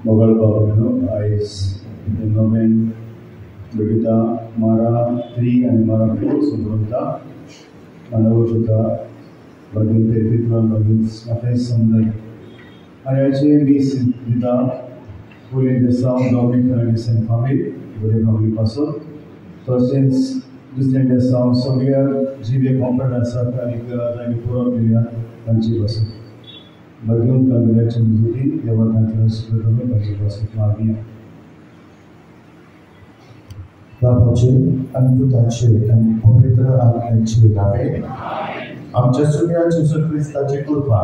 Mogal Bhavano is the nomen Bhagita Mara 3 and Mara 4 Sundrunta Manavata Bhagin Petitva Bhagin Smate Sundar Arache Miss Vida fully the sound of and family, very family person. So since this is the sound, so we are GV components of Pura Villa and Jivas. Bhagwan congratulations Zuti, Yavan Subrahma Bhagwas Magia. Babaji, Anvutachi, and Povitra Alkachi Rabe. आमच्या सगळ्या जेजू ख्रिस्ताची कृपा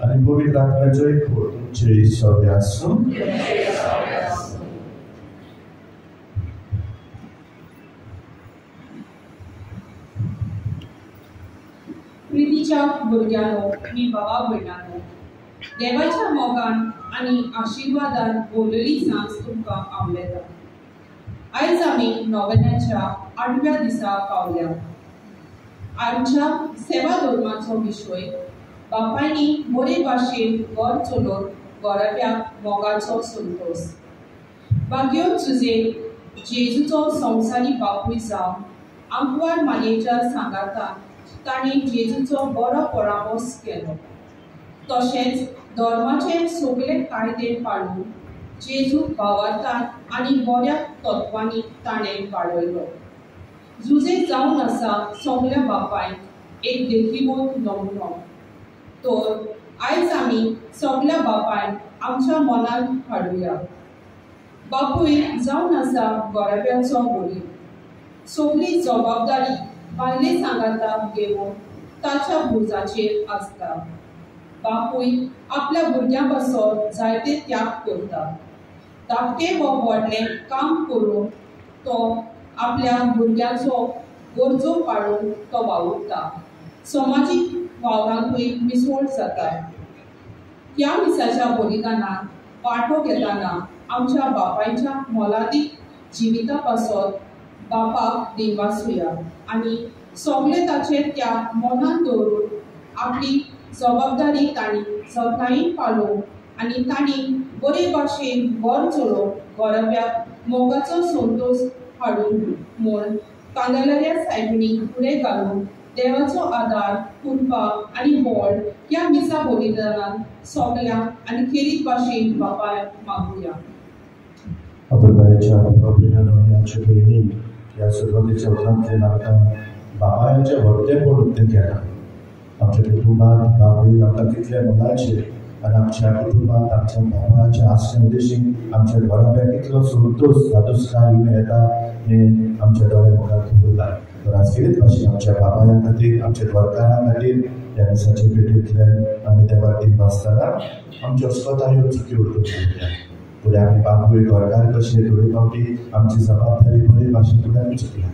आणि पवित्र आत्म्याचो एक तुमचे सगळे आसूं. प्रितीच्या भुरग्यांनो मी भावा भयणांनो, देवाच्या मोगान आनी आशिर्वादान भोवलेली सांज तुमकां आवडटा. आयज आमी नोवेनाच्या 8व्या दिसा पावल्या. आमच्या सेवा धर्माचो विशय बापायनी बरे भाशेन घर चलोवन गोरब्याक मोगाचो संतोष. भाग्योन तुजे जेजूचो संवसारी बापूय जावन आंकवार मानेच्या सांगातान ताणें जेजूचो बरो परामर्श केलो. तशेंच धर्माचे सगळे कायदे पाळून जेजूक भावार्थान आनी बऱ्या तत्वांनी ताणें वाडयलो. जुजे जावन आसा सगळ्या बापायक एक देखीवंत नमुनो. तर आयज आमी सगळ्या बापायक आमच्या मनांत हाडुया. बापूय जावन आसा गोरब्याचो वडील. सगळी जबाबदारी बायले सांगाताक घेवन ताच्या भुजाचेर आसता. बापूय आपल्या भुरग्यां पासत जायते त्याग करता. धाकटें वा व्हडलें काम करून तो आपल्या भुरग्याचो गरजो पाळून तो वावुरता. समाजीक वावरांतूय मिसवण जाता. ह्या मिसाच्या बलिदानाक वांटो घेतना आमच्या बापायच्या मोलादीक जिविता पासत बापाक दिनवासुया आनी सगळे ताचे त्या मनांत दवरून आपली जबाबदारी तांणी जतनायेन पाळोवंक आनी तांणी बरे भाशेन घर चलोवन गोरब्याक मोगाचो संतोष हाडून म्हूण कांदोलाच्या सायबिणी फुडें घालून देवाचो आदार कृपा आनी बोळ ह्या मिसा बलिदानान सगळ्यांक आनी खेरीत भाशेन बापायक मागुया. अपुरबायच्या बापायच्या भयणी ह्या सुरवातीच्या उतरांतल्यान आमकां बापायांचें व्हडलेपण उक्तें केलां. आमच्या कुटुंबांत बापूय आमकां कितले मोलाचे आनी आमच्या कुटुंबांत आमच्या बापाच्या आसने उद्देशीक आमच्या घराब्या कितलो संतोश सादुसकाय येवन येता हें आमच्या दोळ्या मुखार दवरलां. तर आज कितेंच भाशेन आमच्या बापाया खातीर आमच्या गोरकारां खातीर ह्या दिसाचे भेटेंतल्यान आमी त्या वाटेन वाचतना आमच्यो स्वताच्यो चुकी उडोवन दवरल्या. फुडें आमी बापूय गोरकार कशे थोडे फावटी आमची जबाबदारी बरे भाशेन फुडें आमी चुकल्या.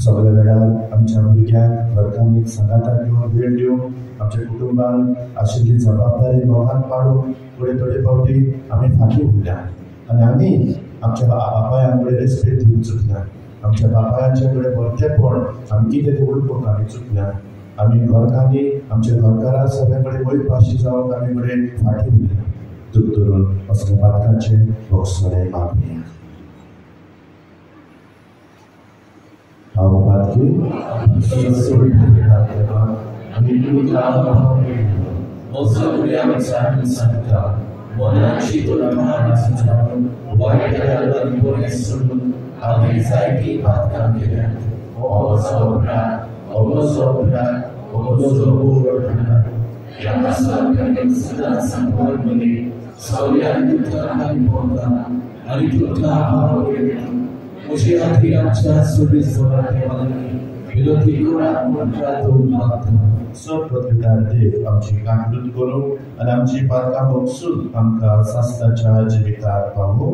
सगळ्या वेळार आमच्या भुरग्यांक घरकान्नीक संगाताक घेवन वेळ दिवन आमच्या कुटुंबान आशिल्ली जबाबदारी मोगान पाडून थोडे फावटी आमी फाटीं उरल्या आनी आमी आमच्या बापायां कडेन रेस्पेद दिवंक चुकल्या. आमच्या बापायांचे कडेन व्हडलेपण आमी कितें तें उडोवंक आमी चुकल्या. आमी घरकान्नी आमच्या घरकारां सगळे कडेन वयर भाशी जावंक आमी कडेन फाटीं उरल्या. दूख धरून असल्या पातकांचे भोगसोरे मागुया. हांव पातकी आनी सांगता मोनाची वायट बरें सोडून हांवें जायती पातकां केल्यात. हो सदांच सांगपाक मनी सगळ्यांक आनी तुमकां हांव म्हजे खातीर आमच्या सर्वीस विनोदी करून मागता. सप्रतिकार देव आमची कांकूत करूं आनी आमची पातकां भोगसून आमकां सासणाच्या जिविताक पावूं.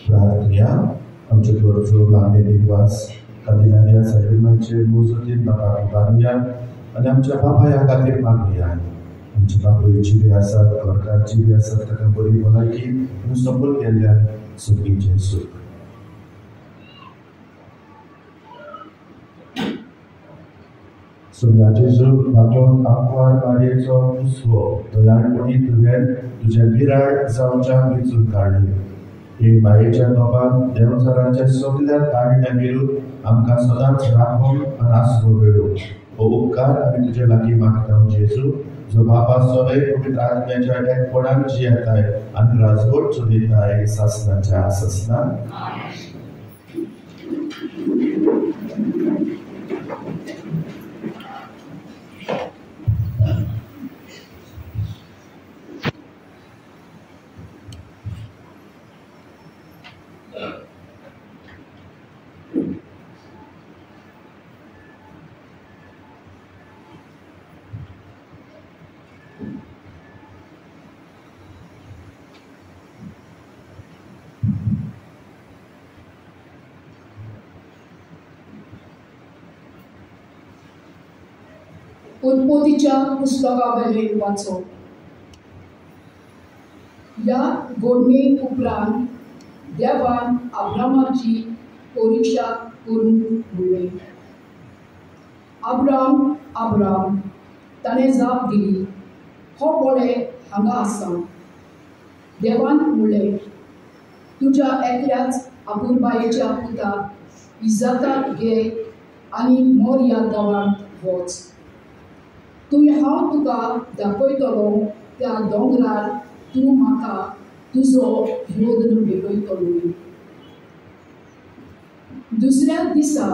प्रार्थना आमचे थोडो लागले दिवस कदिलांच्या सैरमाचे मोजून बापाक बांदया आनी आमच्या बापाया खातीर मागुया. आमच्या बापूयची बी आसात घरकारची बी आसात ताका बरी भलायकी आनी सफल केल्ल्यान सुखीचें सुख. सुर्याचे सूख भाग्योन आंकवार मारयेचो उसवो दयाळपणी तुवें तुज्या विराट जावच्या वेंचून काडली. हे मायेच्या गोपान देवसराच्या सगळ्या ताळण्या विरुद्ध आमकां सदांच राखून आनी आसरो वेळो. हो उपकार आमी तुजे लागीं मागता जेजू, जो बापा सगळे पवित्र आत्म्याच्या एकपणान जियेताय आनी राजवट चलयताय सासणाच्या ससनान. उत्पत्तीच्या पुस्तकावयले वाचो. ह्या घडणे उपरांत देवान अब्रामाची परीक्षा करून म्हणलें, अब्राम अब्राम. ताणें जाप दिली, हो पळय हांगा आसा. देवान म्हणलें, तुज्या एकल्याच आपुरबायेच्या पुताक इजाकाक घे आनी मोरिया गांवांत वच. हांव तुका दाखयतलो त्या दोंगरार तूं म्हाका तुजो योगन भेटयतलो. दुसऱ्या दिसा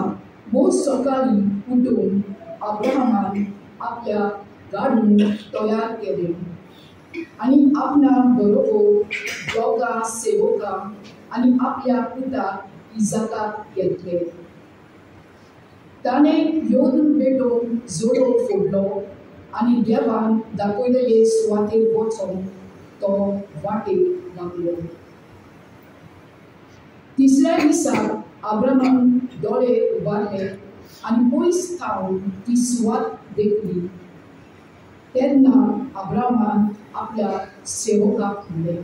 बोस सकाळीं उठून अब्राहमान आपल्या गाडून तयार केलें आणि आपणा बरोबर दोगा सेवका आणि आपल्या पुताक इजाकाक घेतले. ताणें योदून भेटोवन जोडो फोडलो आणि देवान दाखयलेले सुवातेर वचोन तो वाटेक लागलो. तिसऱ्या दिसा अब्रामान दोळे उबारले आणि पयस थांबून ती सुवात देखली. तेन्ना अब्रामान आपल्या सेवकाक म्हणलें,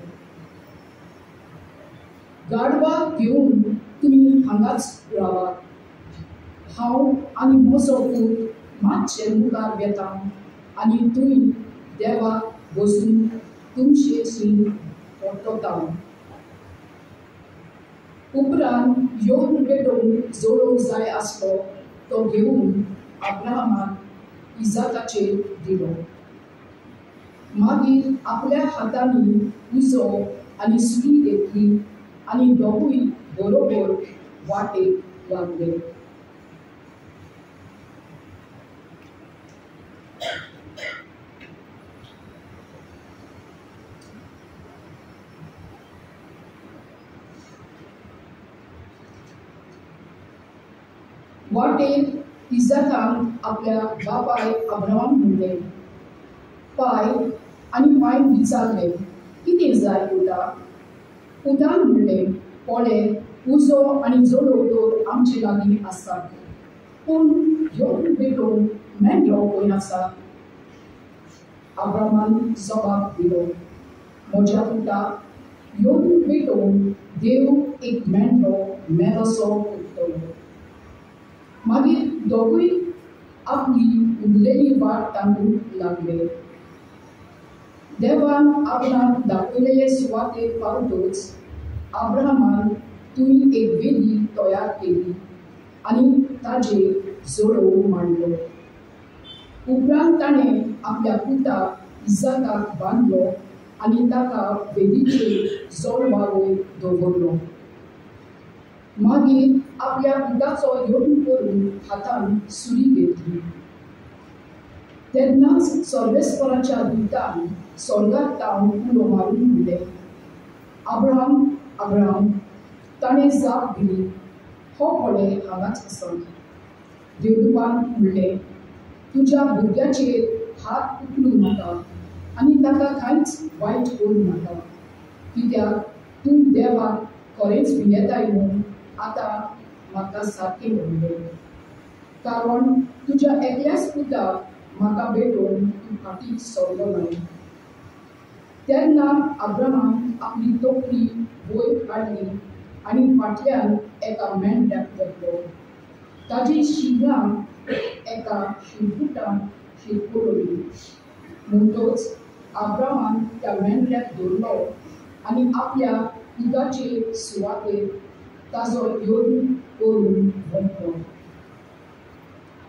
गाडवाक घेवन तुमी हांगाच रावात. हांव आनी म्हजो पूत मातशे मुखार वेता आनी तुमी देवाक बसून तुमचेशी परतता. उपरांत योदून भेटोवन जोडोवंक जाय आसलो तो घेवन अब्राहमान इजाकाचेर दिलो. मागीर आपल्या हातांनी उजो आनी सुरी घेतली आनी दोगूय बरोबर वाटेक लागले. वाटेर इजाकान आपल्या बापाय अब्रामान म्हणलें, पाय आनी मायन विचारलें, कितें जाय पुता? पुतान म्हणलें, पळय, उजो आनी जोडो तर आमचे लागीं आसात, पूण योदून भेटोवन मेंढरो खंय आसा? अब्रामान जबाब दिलो, म्हज्या पुता, योदून भेटोवन देव एक मेंढरो मेलोसो करतलो. मागीर दोगूय आपली उरलेली वाट तांदूंक लागले. देवान आपणाक दाखयलेले सुवातेर पावतच अब्राहमान थंय एक वेली तयार केली आनी ताजेर जोडो मांडलो. उपरांत ताणें आपल्या पुताक इजाकाक बांदलो आनी ताका वेलीचेर जोडवा वयर दवरलो. मागीर आपल्या पुताचो योदून करून हातान सुरी घेतली. तेन्नाच सर्वेस्पराच्या दुतान स्वर्गांत तावन उलो मारून म्हणलें, अब्राहम, अब्राहम. ताणें जाप दिली, हो पळय हांगाच आसा. देवदूतान म्हणलें, तुज्या भुरग्याचेर हात उखलूं नाका आनी ताका कांयच वायट करूं नाका, कित्याक तूं देवाक खरेंच भियेताय म्हूण आतां म्हाका सारकें म्हणलें. कारण तुज्या एकल्याच पुताक म्हाका भेटोवन तूं फाटीं सरलो ना. तेन्ना अब्राहमान आपली तोपली वयर काडली आनी फाटल्यान एका मेंढऱ्याक धरलो. ताजी शिंगां एका शिरपुटान शिरकोरली. म्हणटच अब्राहमान त्या मेंढऱ्याक धरलो आनी आपल्या पुताचे सुवातेर ताजो योदून करून वतलो.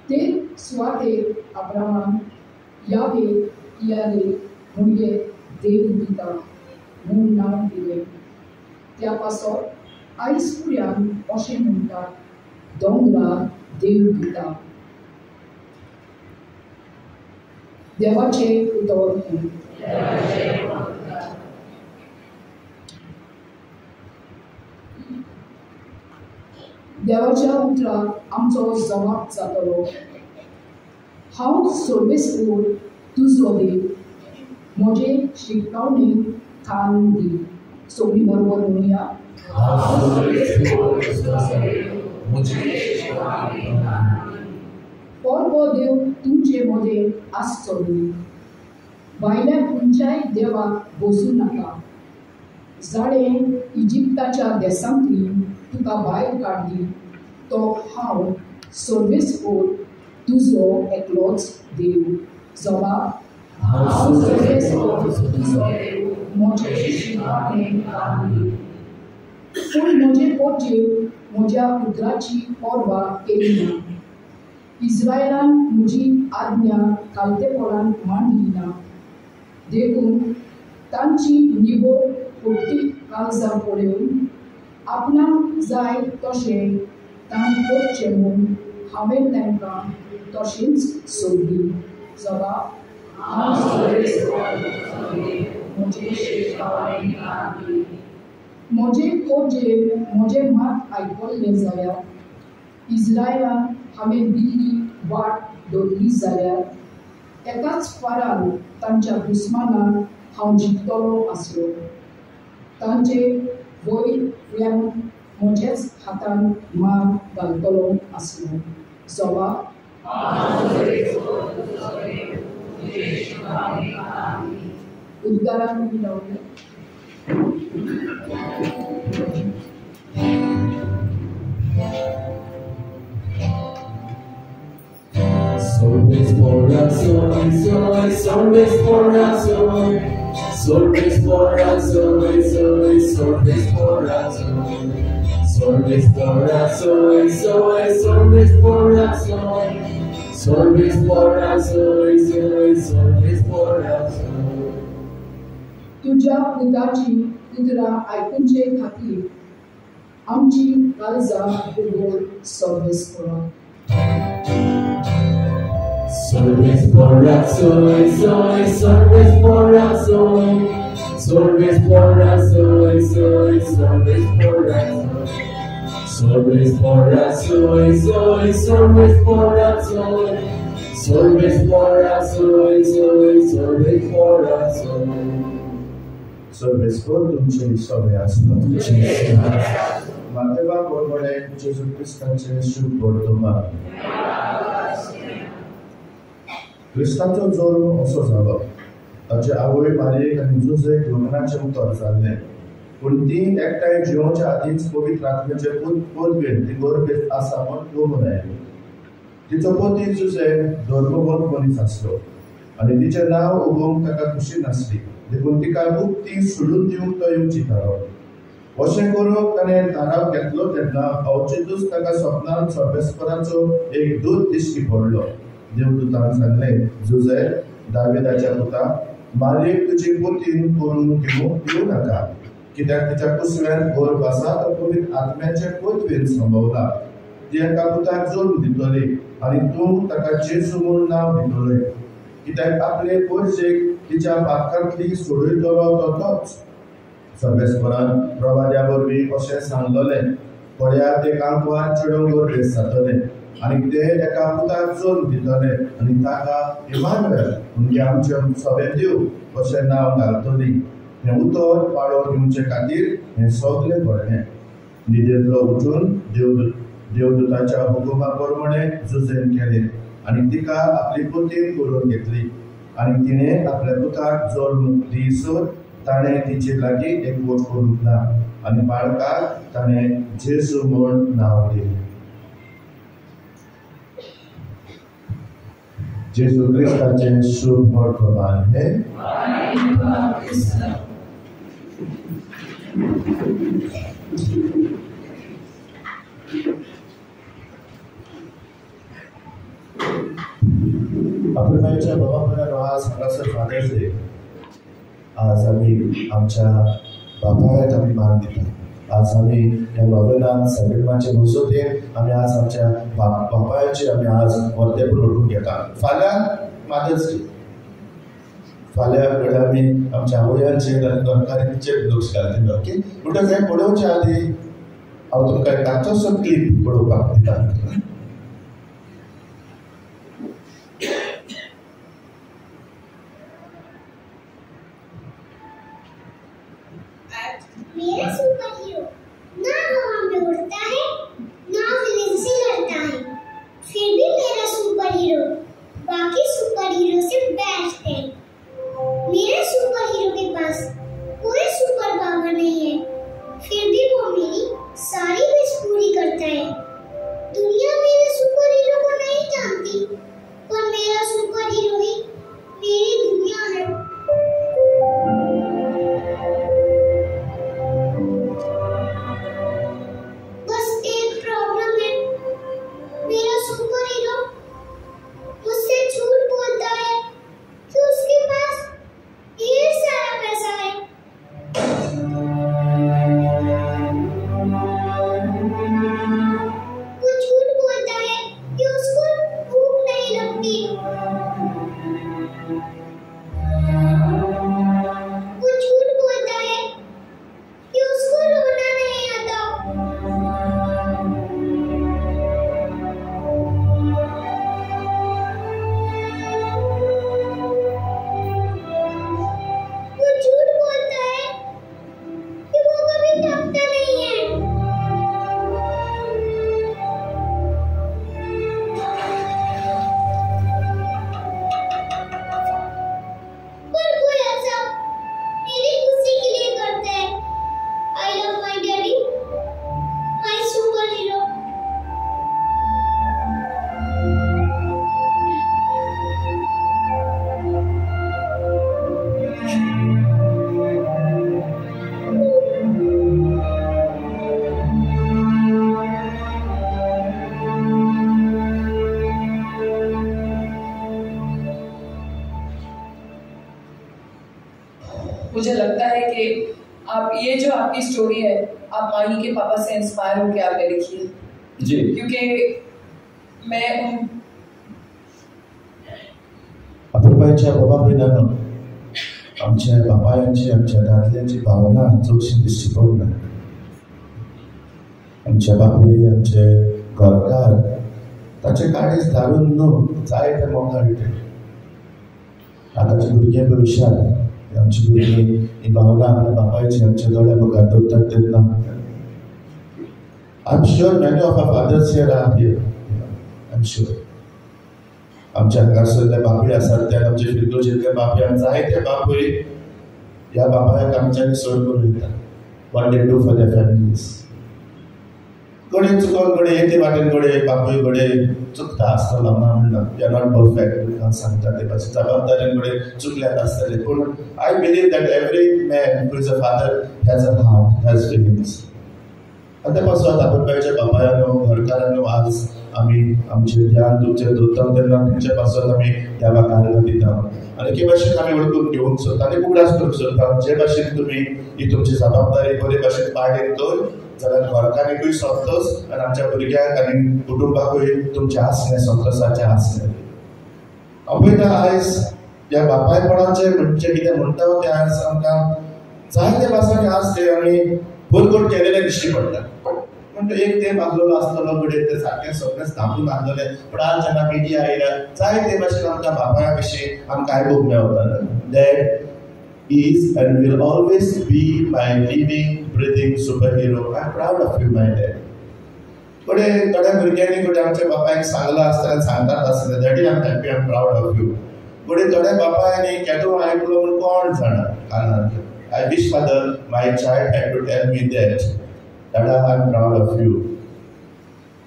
ते सुवातेर अब्राहमान यावे इयारे म्हणजे देव दिता म्हूण नांव दिलें. त्या पासत आयज फुड्यान अशें म्हणटात, दोंगरार देव दिता. देवाचें उतर हें. देवाच्या उतराक आमचो जबाब जातलो, हांव सर्वेस्पूर तुजो देव, म्हजे शिटकावणी थान दी. सगळीं बरोबर म्हणुया, परबो देव तुमचे मदें आसचो न्ही. भायल्या खंयच्याय देवाक बसूं नाका. जाणें इजिप्ताच्या देसांतली तुका भायर काडली तो हांव सर्वेस्पूर तुजो एकलोच देव. जबाब, पूण म्हजे पोटचेर म्हज्या उतराची परवा केली ना. इस्रायलान म्हजी आज्ञा कालतेपणान मांडली ना. देखून तांची निवड फुडटी काळजां पळोवन आपणाक जाय तशें तांणी करचें म्हूण हांवें तांकां तशेंच सोडली. जबाब, हांव मोजे मात आयकल्ले जाल्यार इस्रायलान हांवें दिल्ली वाट दवरली जाल्यार एकाच फारान तांच्या दुस्मानाक हांव जिखतलो आसलो. तांचे वयर म्हजेच हातान मार घालतलो आसलो. जवाब उद्गारान उबी रावले. Solves por razões, solves por razões, solves por razões, solves por razões, solves por razões, solves por razões, solves por razões, solves por razões. तुझ्या पुताची उतरां आयकुचे खातीर आमची काळजां उगड सर्वेस करा. Solves por razões, solves por razões, solves por razões, solves por razões, solves por razões, solves por razões, solves por razões, solves por razões. Solves por तुमचे सगळे आसलो. मातेवा कोरमडे जेजू क्रिस्ताचे शुभ वर्तमान. क्रिस्ताचो जल्म असो जालो. ताचे आवय मारयेक आनी जुजेक लग्नाचें उतर जाल्लें. पूण ती एकठांय जिवोवच्या आदींच पवित्र आत्म्याचे पदवेन ती गर्भेत आसा म्हूण गमून आयली. तिचो पती जुजे धर्मबंद मनीस आसलो आनी तिचें नांव उगोवंक ताका खुशी नासली. देखून तिका मुक्ती सोडून दिवंक तो येवची थारो. अशें करून ताणें थाराव घेतलो तेन्ना अवचितूच ताका स्वप्नांत सर्वेस्पराचो एक दूत दिश्टी पडलो. देवदूतान सांगलें, जुजे, दाविदाच्या पुता, मारयेक तुजी पतीन करून येवं नाका, कित्याक तिच्या कुसव्यान गर्भ आसा तो पवित्र आत्म्याचे पदवेन संभवला. ती एका पुताक जल्म दितली आनी तूं ताका जेजू म्हूण नांव दितलें, कित्याक आपले पोरजेक तिच्या पातकांतली सोडयतलो तो तोच. सर्वेस्परान प्रवाद्या वरवीं अशें सांगलोलें, पळया ते कांकवार चेडूं गर्भेत जातलें आनी ते एका पुताक जल्म दितले आनी ताका इमानुएल म्हणजे आमचें सवें देव अशें नांव घालतली. हें उतर पाळो दिवचे खातीर हें सगलें घडलें. न्हिदेंतलो उठून देवदूताच्या हुकुमा प्रमाणे जुजेन केलें आनी तिका आपली पतीन करून घेतली. आनी तिणें आपल्या पुताक जल्म दिसर ताणें तिचे लागीं एकवट करूंक ना आनी बाळकाक ताणें जेजू म्हूण नांव दिलें. जेजू क्रिस्ताचे शुभ वर्तमान हे. अभिमानाच्या बाबांना आज हांगासर फादर्स डे. आज आम्ही आमच्या बापायक आम्ही मान दितात. आज आम्ही या नोवेनान संगीतमाचे मसोतेन आम्ही आज आमच्या बापायचे आम्ही आज वर्तेपूर ओळखून घेतात. फाल्यां मादर्स डे. फाल्यां घडये आमी आमच्या आवयांचेर आनी घरकारीचेर लक्ष घालतले. ओके, म्हणटच हें पळोवच्या आदी हांव तुमकां एक धाकटोसो क्लिप पळोवपाक दिता. मेरा सुपर हीरो ना हवा में उड़ता है ना विलेन से लड़ता है, फिर भी मेरा सुपर हीरो बाकी सुपर हीरो से बेस्ट है. मेरे सुपर हीरो के पास कोई सुपर पावर नहीं है, फिर भी वो मेरी सारी विश पूरी करता है. दुनिया मेरे सुपर हीरो को नहीं जानती, पर मेरा सुपर हीरो ही मेरी दुनिया है. मुझसे झूठ बोलता है कि उसके पास मुझे लगता है कि आप ये जो आपकी स्टोरी है आप माही के पापा से इंस्पायर होकर आपने लिखी है जी, क्योंकि मैं अपूर्वाईच्या बाबा भयणांनो आमच्या बापायांची आमच्या दादल्यांची भावना चडशी दिश्टी पडना. आमचे बापूय आमचे घरकार ताचे काळीज धारून न्हू जायते मोगाळ आतांचे भुरगे भविश्यात आमची भुरगीं ही भावना आपल्या बापायची आमच्या दोळ्या मुखार दवरतात तेन्ना I am sure many of our fathers here are here. I am sure आमच्या हांगासरले बापूय आसात ते आमचे फिरदोशीतले बापयान जायते बापूय ह्या बापायक आमच्यानी सोय करून दिता. What they do for their families. घडये चुकोन घडये येते वाटेन घडये बापूय घडये चुकता आसतलो ना म्हणना. वी आर नॉट परफेक्ट हांव सांगता ते भाशेन जबाबदारीन घडये चुकल्यात आसतले पूण I believe that every man who is a father has a heart has feelings. आनी ते पासून आपूर्बायेच्या बापायानो घरकारांनो आज आमी आमचे ध्यान तुमचेर दवरता तेन्ना तुमचे पासून आमी देवा कार्य दिता आनी के भाशेन आमी वळखून घेवंक सोदता आनी उगडास करूंक सोदता. जे भाशेन तुमी ही तुमची जबाबदारी बरे भाशेन पाडेन कर जाल्यार घरकान्नीकूय संतोश आनी आमच्या भुरग्यांक आनी कुटुंबाकूय तुमचें आसलें संतोशाचें आसलें. हांव पळयता आयज ह्या बापायपणाचें म्हणजे कितें म्हणटा तें आयज आमकां जायते भासांनी आज ते आमी बोलगोट केलेले दिश्टी पडटा. म्हणजे एक ते बांदलेलो आसतलो घडये ते सारकें सगळें स्थापून बांदलेले पूण आज जेन्ना मिडिया आयल्या जायते भाशेन आमकां बापाया विशीं आमकां आयकूंक Mewat. That is and will always be my living, breathing superhero. I'm proud of you, my dad. थोड्या भुरग्यांनी घडये आमच्या बापायक सांगलां आसतना सांगतात आसतलें daddy I am happy, I am proud of you. घडये थोड्या बापायांनी केदो आयकलो म्हूण कोण जाणा कानार. I wish father my child had to tell me that dada I am proud of you.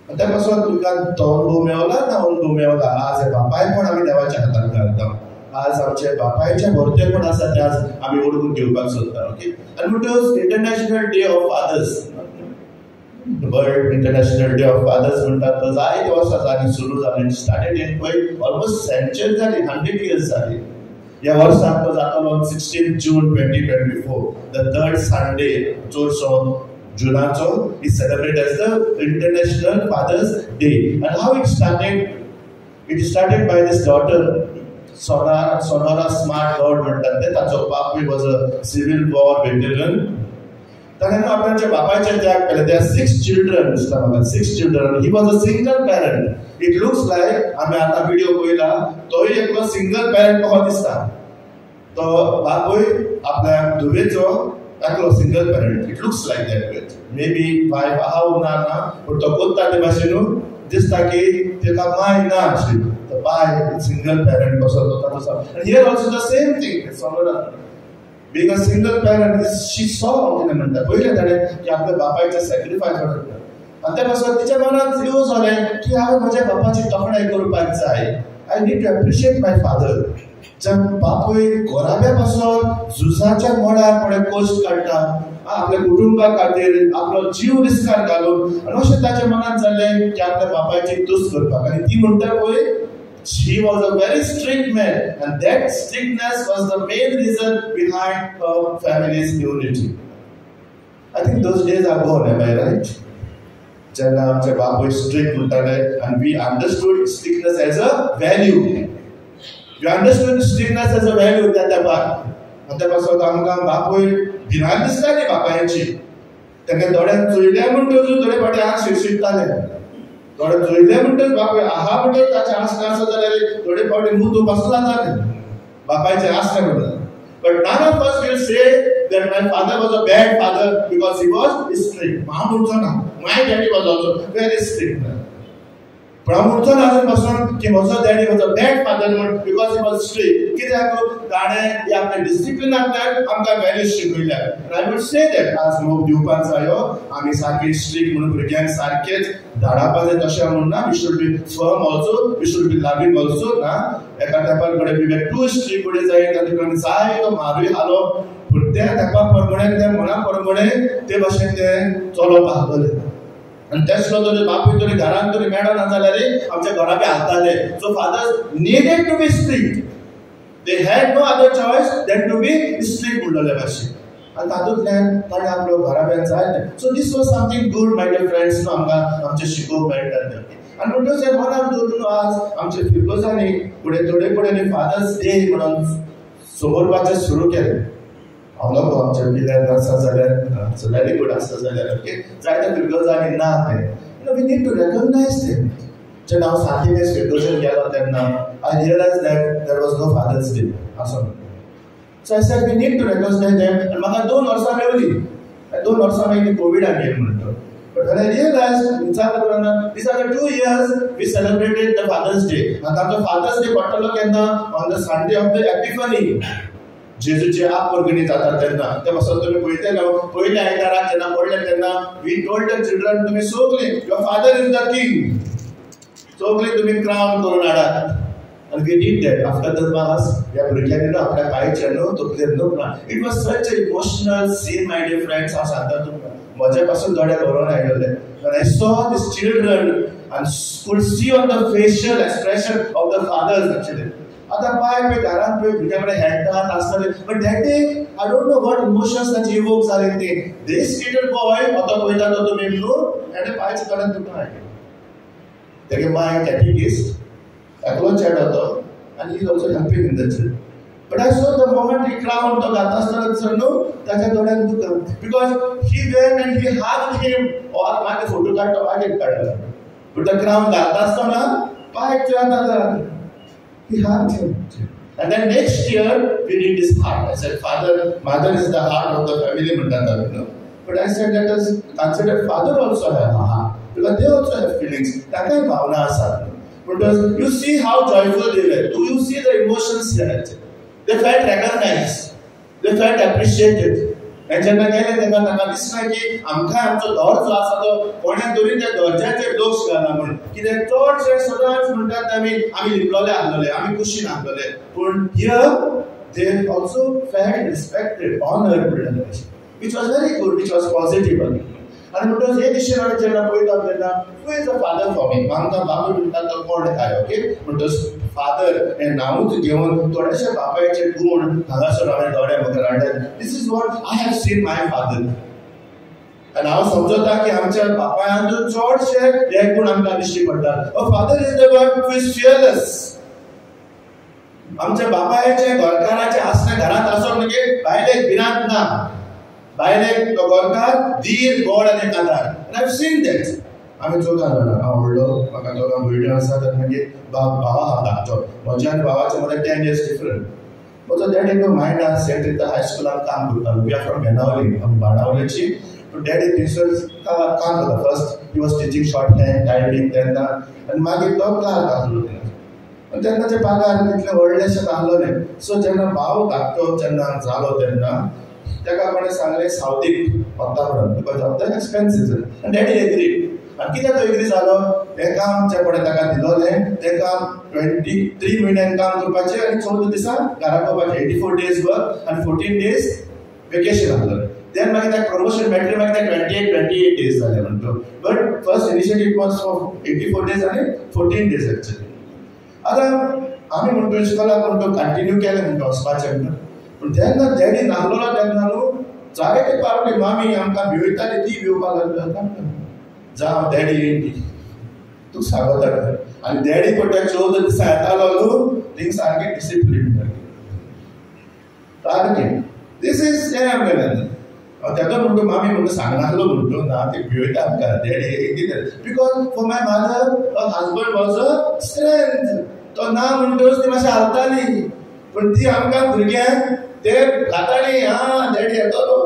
त्या पासून तुका तो अनुभव मेवला ना अनुभव मेवला आज हे बापायपण आमी देवाच्या हातांत घालता. आज आमचे बापायचे भरतेपण आसा ते आज आमी ओळखून घेवपाक सोदता. ओके आनी म्हणटच international day of fathers, world international day of fathers म्हणटात तो जायते वर्सां जाली सुरू जाली. स्टार्टेड इन पळय ऑलमोस्ट सेंचुरी जाली, 100 years जाली. ह्या वर्साक तो जातलो 16 जून 2024 द थर्ड संडे 4 जुनाचो is celebrate as the international fathers day. And how it started? It started by this daughter Sonora Smart God म्हणटात ते. ताचो बापूय was a civil war veteran. ताणें आपणाच्या बापायचे त्याग केले. दे आर 6 children दिसता म्हाका, 6 children. He was a single parent. It looks like आमी आतां व्हिडिओ पळयला तोय एकलो सिंगल पॅरंट कसो दिसता. तो बापूय आपल्या धुवेचो एकलो single parent. It looks like that way. May be wife आहा ना पूण तो कोत्ता ते भाशेन दिसता की तेका माय ना आशिल्ली. By single parent also. And here also the same thing. Sonora, being a single parent, she saw in a म्हणटा पहिले ताणें की आपल्या बापायचे सॅक्रिफायस करता. आनी त्या पासून तिच्या मनात येवं जालें की हांवें म्हज्या बापाची तोखणाय करपाक जाय. I need to appreciate my father. ज्या बापूय घोराब्या पासून झुजाच्या मोडार कोणें कश्ट काडटा आपल्या कुटुंबा खातीर आपलो जीव रिस्कार घालून आनी अशें ताच्या मनात जालें की आपल्या बापायची तुस्त करपाक. आनी ती म्हणटा पळय she was a very strict man and that strictness was the main reason behind her family's unity. I think those days are gone, am I right? Jenna amche bapoy strict uttale and we understood strictness as a value. We understood strictness as a value that the ate pason amka bapoy भिरांत दिसताली बापायची. ताका थोड्यांक चुयल्या म्हणटच थोडे फावटी हात शिरशिरताले. थोडे चुयले म्हणटच बापूय आहा म्हणटच ताचे आसना आसा जाल्यार थोडे फावटी तूं बसला जाले बापायचे आसना म्हणटा. But none of us will say that my father was a bad father because he was strict. हांव म्हणचो ना. My daddy was also very strict. पण हांव म्हणचो ना आजून पासून की म्हजो daddy was a bad father म्हण बिकॉज ही वॉज स्ट्रिक्ट. कित्याक ताणें आपल्या डिसिप्लिनांतल्यान आमकां व्हॅल्यूज शिकयल्यात. आय वूड से दॅट आज मोग दिवपाक जायो आमी सारके स्ट्रिक्ट म्हणून भुरग्यांक सारकेच धाडपाक जाय तशें म्हणना. We should be firm also, we should be loving also ना. एका तेंपार कडे वी वर टू स्ट्रिक्ट कडे जाय तातूंत आमी जाय तो मारूय हालो पूण त्या तेंपा प्रमाणे त्या मना प्रमाणे ते भाशेन ते चलोवप आसतलें. आनी तेसलो तरी बापूय तरी घरांत तरी मेळना जाल्यार आमच्या घरा बी हालताले. So fathers needed to be strict. They had no other choice than to be strict म्हणलेले भाशेन. आनी तातूंतल्यान ताणें आपलो घराब्यान जायते. So this was something good, my dear friends, आमकां आमचे शिकोवप मेळटा. आनी म्हणटच हे मनाक दवरून आज आमचे फिरकोजांनी थोडे फुडें फादर्स डे म्हणून समोरपाचें सुरू केलें. हांव नको आमच्या पिल्यार आसा जाल्यार वेरी गूड आसा जाल्यार ओके जायते फिरकोजांनी ना ते. We need to recognise them. जेन्ना हांव सातीमेस फिरकोजन गेलो तेन्ना I realized that there was no Father's Day. So I said we need to recognize them. And म्हाका 2 वर्सां मेवली. 2 वर्सां मागीर कोविड आयली म्हणटा. But when I realized, these are the 2 years we celebrated the Father's Day. And the Father's Day पडटलो केन्ना on the Sunday of the Epiphany. जेजूची आपवर्गणी जाता तेन्ना ते पासून तुमी पळयतले पयल्या आयताराक जेन्ना पडले तेन्ना we told the children तुमी सगळीं your father is the king. सगळीं तुमी क्राउन करून हाडात. And we did that after the mass. We are preparing to apply paychano to clear no plan. It was such an emotional scene, my dear friends. I said that माझ्या पासून थोडे बरोवन आयले. When I saw these children and could see on the facial expression of the fathers actually. आता पाय पे घरात पे भुरग्याकडे हेडतात आसतले. But that day I don't know what emotions that evokes are in the. This little boy आता पळयता तो तुमी न्हू एने पायचे तोंडान तुका हाडले. तेगे माय कॅटेकिस्ट एकलो चेड होतो and he is also helping in the church. But I saw the moment he crowned to घात आसतना न्हू ताच्या तोंडान दुखता because he went and he hugged him or मागे फोटो काडटा मागे काडला. But the crown घात आसतना पाय Cheda he hugged him. And then next year we did this heart. I said mother is the heart of the family म्हणटा you know. But I said let us consider father also have a heart because they also have feelings. ताका भावना आसात. Because you see how joyful they were. Do you see the emotions here? They felt recognized. They felt appreciated. And जेन्ना गेले तेन्ना ताका दिसना की आमकां आमचो दौर जो आसा तो कोणें तरी त्या दर्जाचेर दोश घालना म्हणून कित्याक चडशे सदांच म्हणटात आमी लिपलोले आसलोले आमी कुशीन आसलोले पूण here they also felt respected, honored, which was very good, which was positive. And because हे दिशेन जेन्ना पळयता तेन्ना who is the father for me? आमकां बाबा म्हणटा तो कोण काय ओके म्हणटच फादर हें नांवूच घेवन थोडेशे बापायचे गुण हांगासर हांवें थोडे म्हाका हाडले. This is what I have seen my father. आनी हांव समजता की आमच्या बापायांतून चडशे हे गुण आमकां दिश्टी पडटात. अ father is the one who is fearless. आमच्या बापायचे घरकाराचे आसने घरांत आसप म्हणजे भायले भिरांत ना. भायले तो गोरकार धीर गोड आनी कादार. And I've seen that. आमी चोगां जाणां हांव व्हडलो म्हाका दोगां भुरगीं आसात आनी मागीर भावा हा धाकटो म्हज्या आनी भावाचे मदें 10 years डिफरंट. म्हजो डॅड एक मायंड आसा सेंट रिता हायस्कुलान काम करतालो. वी आर फ्रॉम बेनावली आमी बाणावलेची. डॅडी थंयसर काम करता. First he was teaching short hand typing तेन्ना आनी मागीर तो क्लार्क आसलो तेन्ना. तेन्नाचे पगार तितले व्हडलेशे नासलोले. सो जेन्ना भाव धाकटो जेन्ना जालो तेन्ना ताका कोणें सांगलें सावथीक वता म्हणून बिकॉज ऑफ द एक्सपेन्सीस. आनी डॅडी एग्री. आनी कित्याक तो एग्री जालो हें काम जे पळय ताका दिलोलें तें काम 23 म्हयन्यान काम करपाचें आनी 14 दिसां घरा पावपाचें. 84 days वर्क आनी 14 days वेकेशन आसलें. देन मागीर ताका प्रमोशन मेळटलें मागीर ताका 28 days जालें म्हणटो. But first initiative was for 84 days आनी 14 days एक्चुअली. आतां आमी म्हणटो इस्कॉलाक म्हणटो कंटिन्यू केलें म्हणटो वचपाचें म्हणटो. पूण जेन्ना डॅडी नासलोलो तेन्ना न्हू जायते पावटी मामी आमकां भिवयताली ती भिवपाक लागली. जावं डॅडी तूं स्वागत कर. आनी डॅडी पडटा 14 दिसां येतालो न्हू थिंग सारकें डिसिप्लीन सारकें. दीस इज हें आमगेलें. तेका म्हणटो मामी म्हणटो सांगनासलो म्हणटो ना ते भिवयता आमकां डॅडी कितें because for my mother a husband was a strength. तो ना म्हणटोच ती मातशी हालताली पूण ती आमकां भुरग्यांक ते घाताली. हा डॅडी येतलो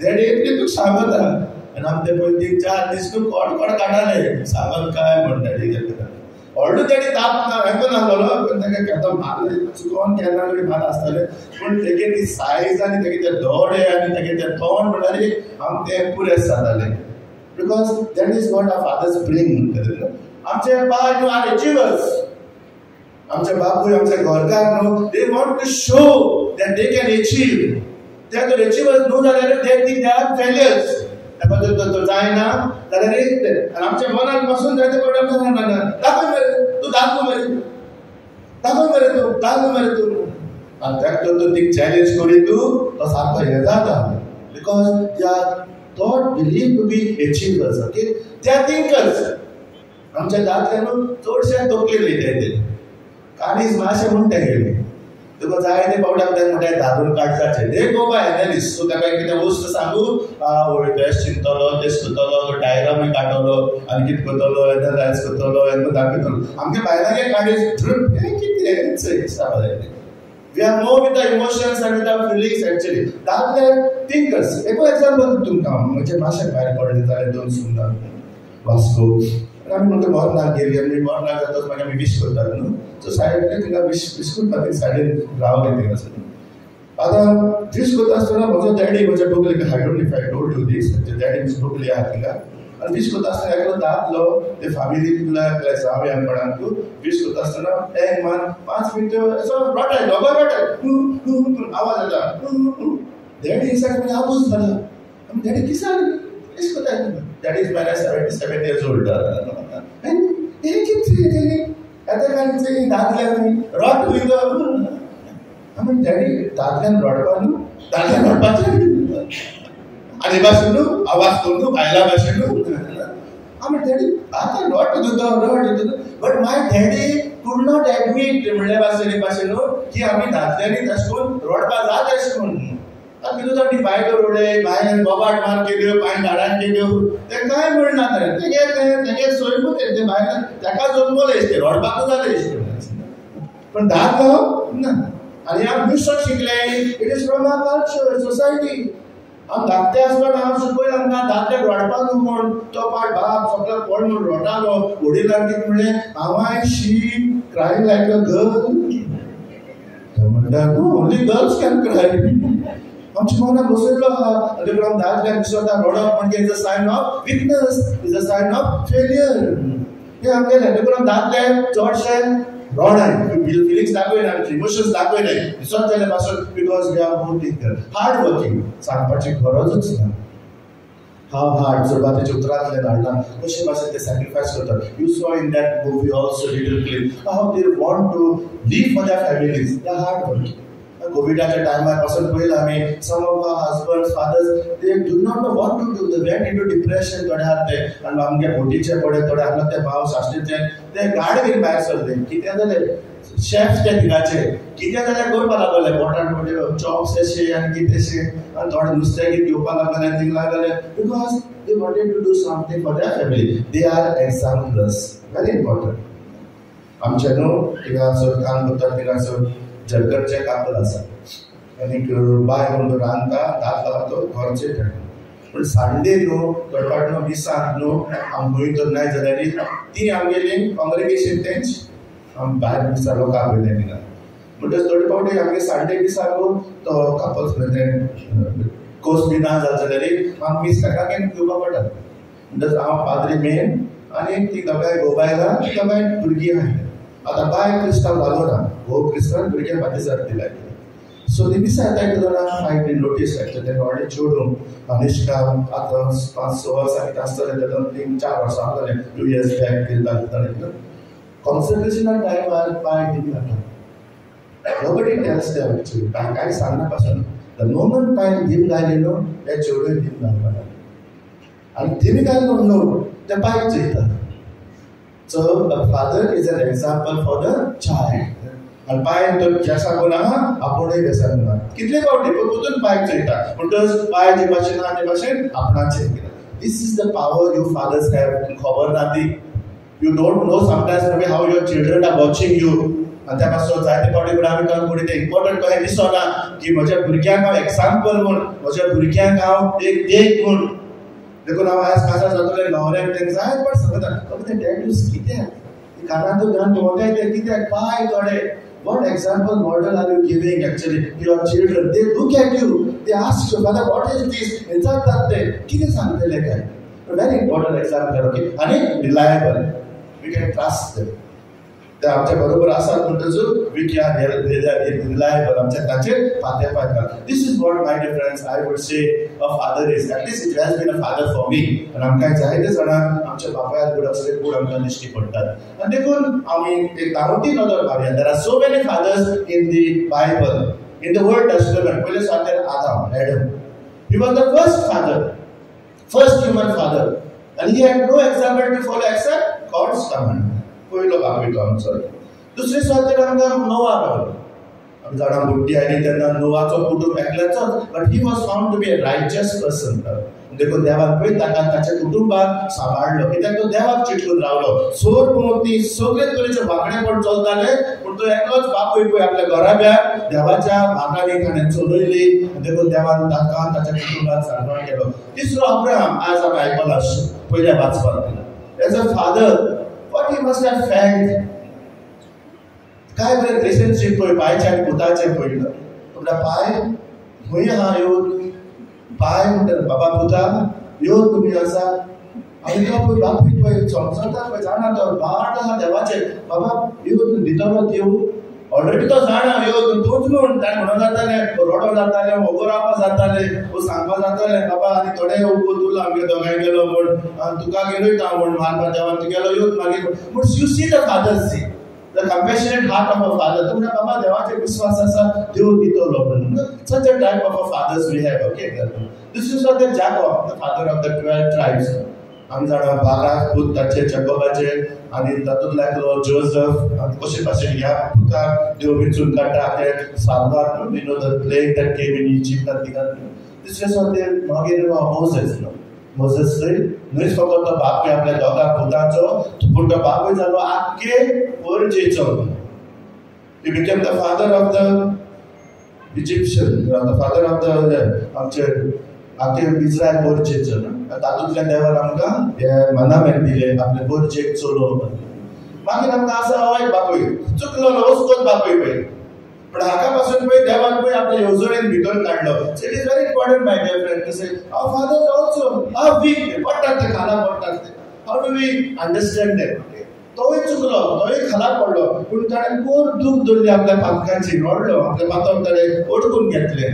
डॅडी येतली तूं सांगत आनी आमी ते पळय 3-4 दीस तूं कोड काडटाले सांगत काय म्हणटाली. व्हडलो डॅडी ताप हेंको नासलो पूण ताका केन्ना मारले चुकोन केन्ना तरी मात आसताले पूण तेगे ती सायज आनी तेगे ते दोळे आनी तेगे ते तोंड म्हणटाली आम ते पुरेस जाताले. Because that is what our fathers bring म्हणटाले. आमचे बाय न्हू आर अचिवर्स. आमचे बापूय आमचे गोरकार न्हू they want to show that they can achieve. ते जर अचिवर्स न्हू जाल्यार they think they are failures. ताका जर तो जायना जाल्यार आनी आमच्या मनान बसून जायते पडटा दाखय मरे तूं दाखय मरे दाखय मरे तूं दाखय मरे तूं आनी ताका तो ती चॅलेंज करून तो सारको हे जाता because they are thought believe to be achievers okay they are thinkers आमच्या दादले न्हू चडशे तकलेले ते काणीस मातशें म्हणटा गेले तुका जाय ते पावटाक ते म्हणटा धारून काडपाचें ते गो बाय एनालिस्ट सो ताका कितें वस्त सांगू बेस्ट चिंतलो तेच करतलो डायग्रामी काडटलो आनी कितें करतलो एनालायज करतलो हें दाखयतलो आमगे बायलांगे काडीस हें कितें सांगपा जाय we are more with the emotions and with the feelings actually दादले थिंकर्स एक एग्जांपल तुमकां म्हणजे मातशें भायर पडले जाल्यार 2 सुंदर वास्को आमी म्हणटा मरनाक गेली आमी मरनाक जाता मागीर आमी विश करतात न्हू सो सायडीन तिंगा विश करता ती सायडीन रावले थिंगा आतां विश करता आसतना म्हजो डॅडी म्हज्या बगलेक I don't know if I told you this daddy म्हजी बगली आहा थिंगा आनी विश करता आसतना एकलो दादलो ते फॅमिलींतल्या जावयांपणाक विश करता आसतना एक मान 5 मिनटां असो रॉटाय दोगोय रॉटाय आवाज येता डॅडी दिसाक आपूस जाता आमी डॅडी किसान विश करता That is when I 77 years old. And he keeps saying, at the time saying, Dadlan, rot with the. I mean, Daddy, Dadlan, Rodpanu, Dadlan, Rodpanu. And if I should do, I was going to, I love I should do. I mean, Daddy, I can not to do the rod, but my daddy could not admit, कि आम्ही दादल्यानी तशकून रोडपा जात अशकून कितें बायलो Rode bye बोबाट मार केल्यो पांय झाडान केल्यो ते काय म्हणना तेगे सोयपूत ते बायलां ताका जल्मले ते रोडपाक जाले पण दादलो ना आनी हांव दुसरो शिकले it is from our culture society हांव धाकटे आसतना हांव शिकयलें आमकां दादले रोडपाक म्हूण तो पाट बाप सगळो कोण म्हूण रोडालो वडीलांक कितें म्हणलें हांव she crying like a girl म्हणटा ओनली गर्ल्स कॅन क्राय आमच्या मनात बसयलो आहा देखून दादल्याक दिसता रडप म्हणजे is a sign of weakness is a sign of failure हे आमगेले देखून दादले चडशे रडाय फिलिंग्स दाखयना इमोशन्स दाखयनाय दिसत जाल्यार पासून because we are more thinker hard working सांगपाची गरजच ना हाव हार्ड सुरवातेच्या उतरांतले धाडला कशे भाशेन ते सॅक्रिफायस करतात you saw in that movie also little clip how they want to leave for their families they hard working कोविडाच्या टायमार पासून पळयलां आमी some of our husbands fathers they do not know what to do they went into depression थोडे आहात ते आनी आमगे बोटीचे पडे थोडे आसले ते भाव साश्टीचे ते गाड घेवन भायर सरले कितें जालें शेफ ते थिंगाचे कितें जाल्यार करपा लागले पोटान पड्यो चॉप्स अशे आनी कितेंशे आनी थोडे नुस्तें घेवपा लागले थिंग लागले because they wanted to do something for their family they are examples very important आमचे न्हू थिंगासर काम करतात थिंगासर जलकरचे कापल आसा आनी बाय म्हणून तो रांदता दादलो तो घरचे खेळटा पण संडे न्हू गडपाट न्हू दिसाक न्हू आमी खंय तर नाय जाल्यार ती आमगेली कॉंग्रेगेशन तेंच आमी भायर दिसा लोक आपयले थिंगा म्हणटच थोडे फावटी आमगे संडे दिसाक तो कापल्स म्हणजे कोर्स बी ना जाल जाल्यार आमी मीस ताका घेवन घेवपा पडटा म्हणटच हांव पाद्री मेन आनी ती दोगांय गोबायला ती दोगांय भुरगीं आहाय आतां बाय क्रिस्तांव जालो ना हो क्रिस्तांव भुरग्यांक बातिजात दिलाय सो ती दिसा येता जाणा हांवें ती नोटीस हाडटा तेन्ना व्हडले चेडूं अनुष्का आतां 5-6 वर्सां कितें आसतलें तेन्ना 3-4 वर्सां जालें 2 years बॅक दिताले कॉन्सन्ट्रेशना टायमार पांय टीम घालता नोबडी टेल्स देम एक्चुअली कांय सांगना पासून द मोमेंट पांय टीम घाली न्हू हे चेडूं टीम घालपाक आनी टीम घालून न्हू ते पांय चयता So the father is an example for the child. And पाय तो जैसा गुना आपुणे जैसा गुना कितले फावटी पोतून पाय चयता म्हणटच पाय जे भाशेन हा ते भाशेन आपणाचे this is the power you fathers have खबर ना ती you don't know sometimes may how your children are watching you आणि त्या पासून जायते फावटी पण आमी काम करी ते इम्पॉर्टंट कशें दिसना की म्हज्या भुरग्यांक हांव एक्झाम्पल म्हूण म्हज्या भुरग्यांक हांव एक देख म्हूण देखून हांव आयज काजार जातले न्हवऱ्याक तेंक जाय पण सांगता ते डॅड्यूज कित्याक कानांतूं घालून दवरताय ते कित्याक पाय थोडे what example model are you giving actually to your children they look at you they ask you father what is this विचारतात ते कितें सांगतले काय very important example okay आणि reliable we can trust them ते आमच्या बरोबर आसात म्हणटच वी कॅन रिलायबल आमच्या ताचेर फात्या पाडटा. This is what my dear friends I would say a father is. At least it has been a father for me. आनी आमकां जायते जाणांक आमच्या बापायाक गूड असले गूड आमकां दिश्टी पडटात. आनी देखून आमी एक गांवठी नदर मारया. There are so many fathers in the Bible, in the Old Testament. पयले सांगल्यार आदाम, Adam. He was the first father, first human father, and he had no example to follow except God's command. पहिलो बाबीतो आमचो. दुसरे स्वातेर आमकां नोआ गावलो. आमी जाणा बुड्डी आयली तेन्ना नोआचो कुटूंब एकल्याचो, but he was found to be a righteous person. देखून देवान पळय ताका ताच्या कुटुंबाक सांबाळलो, कित्याक तो देवाक चिटकून रावलो. सोर मोती सगळे तरेचे वागणेपण चलताले, पूण तो एकलोच बापूय पळय आपल्या घराब्याक देवाच्या भागांनी ताणें चलयली. देखून देवान ताका ताच्या कुटुंबाक सांबाळ केलो. तिसरो अब्राहम, आज आमी आयकला पयल्या वाचपाक. As a father what he must have felt. काय बरें रिलेशनशिप पळय बायचे आनी पुताचें पळयलं. आपल्या पाय खंय आहा येवन पाय म्हणटा बाबा पुता येवन तुमी आसा. आनी तो पळय बापूय पळय समजता पळय जाणा तो भाट आहा देवाचें. बाबा येवन दितलो देव ऑलरेडी तो जाणा येवन तूंच म्हूण. ताणें म्हणून जातालें रोडो जातालें, वगो रावपा जातालें, वो सांगपा जातालें बाबा आनी थोडे तुला आमगे दोगांय गेलो म्हूण, तुका गेलोय ता म्हूण मारपा देवान तुगेलो येवन मागीर. पूण you see the father see the compassionate heart of a father. तुमच्या बाबा देवाचे विश्वास आसा देव दितलो म्हणून. such a type of a fathers we have. Okay, this is what the Jacob, the father of the 12 tribes. आमी जाणा 12 पूत ताचे जॅकोबाचे आनी तातूंतल्यालो जोसेफ आनी कशे भाशेन ह्या पुताक देव वेंचून काडटा. ते सारवार we know the plague that came in Egypt. तिसरे स्वातेर मागीर मोसेस. मोसेस न्हयच फकत तो बापूय आपल्या दोगा पुतांचो, पूण तो बापूय जालो आख्खे वर्जेचो. He became the father of the Egyptian, the father of the आमचे आख्खे इस्रायल वर्जेचो. तातूंतल्या देवान आमकां हे मनामेन दिले आपले वर्जेक चलोवपाक. मागीर आमकां आसा हय बापूय चुकलो वचकोच बापूय पळय. पण हाका पासून पळय देवान पळय आपल्या येवजणेन भितर काडलो. So it is very important my dear friend to say our fathers also how weak पडटात ते खाला पडटात ते. How do we understand that. तोय चुकलो, तोय खाला पडलो, पूण ताणें कोण दूख धरली आपल्या पातकांची. रडलो, आपल्या पातक ताणें ओडकून घेतले.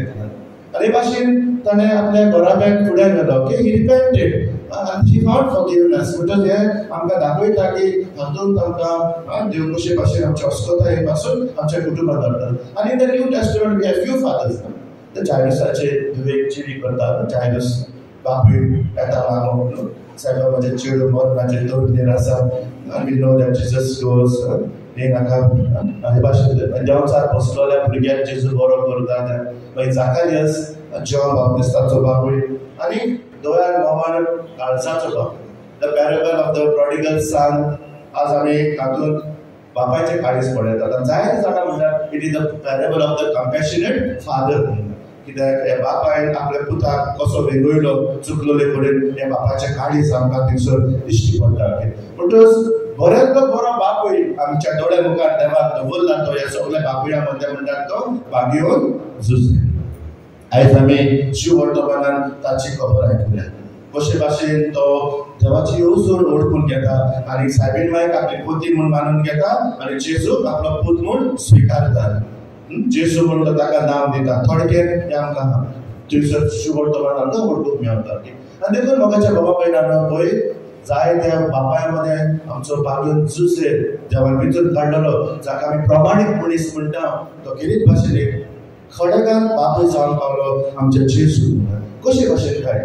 आनी भाशेन ताणें आपल्या घराब्याक फुडें गेलो. Okay, he repented and he found forgiveness. म्हणटच हे आमकां दाखयता की हातूंत आमकां देव कशे भाशेन आमच्या अस्कोताये पासून आमच्या कुटुंबात धाडटा. आनी in the New Testament we have few fathers. The जायरसाचे विवेक चिडी करता. जायरस बापूय येता मागो सगळो म्हजे चेडूं मरणाचे तोरणेर आसा. आनी we know that Jesus goes हे नाका हे भाशेन देंवचार बसलोल्या भुरग्याक जेजू बरो करता. मागीर जाकारियास जॉन बाप्तिस्ताचो बापूय आनी दोयार मोहन काळजाचो बापूय. The parable of the prodigal son. आज आमी तातूंत बापायचे काळीज पळयतात. जायते जाणां म्हणटात it is the parable of the compassionate father. कित्याक हे बापायन आपल्या पुताक कसो वेगळलो चुकलोले कडेन हे बापाचे काळीज आमकां थंयसर दिश्टी पडटा. म्हणटच बऱ्यांतलो बरो बापूय आमच्या दोळे मुखार देवान दवरला. तो ह्या सगळ्या बापूया मध्य म्हणटात तो बागेवन झुजले. आयज आमी जीव वर्तमानान ताची खबर आयकल्या. कशे भाशेन तो देवाची येवजण ओळखून घेता आनी सायबीन मायक आपली पोती म्हूण मानून घेता आनी जेजूक आपलो पूत म्हूण स्विकारता. जेजू म्हूण तो ताका नांव दिता. थोडक्यात हे आमकां थंयसर जीव वर्तमानान तो ओळखूंक मेळटा. आनी देखून मोगाच्या बाबा भयणांनो पळय जायत्या बापाया मध्ये आमचो बागेन जुसे देवान भितर काडलेलो जाका आमी प्रमाणीक मनीस म्हणटा. तो कितें भाशेन खडेगान बापूय जावन पावलो आमच्या जेजू. कशे भाशेन काय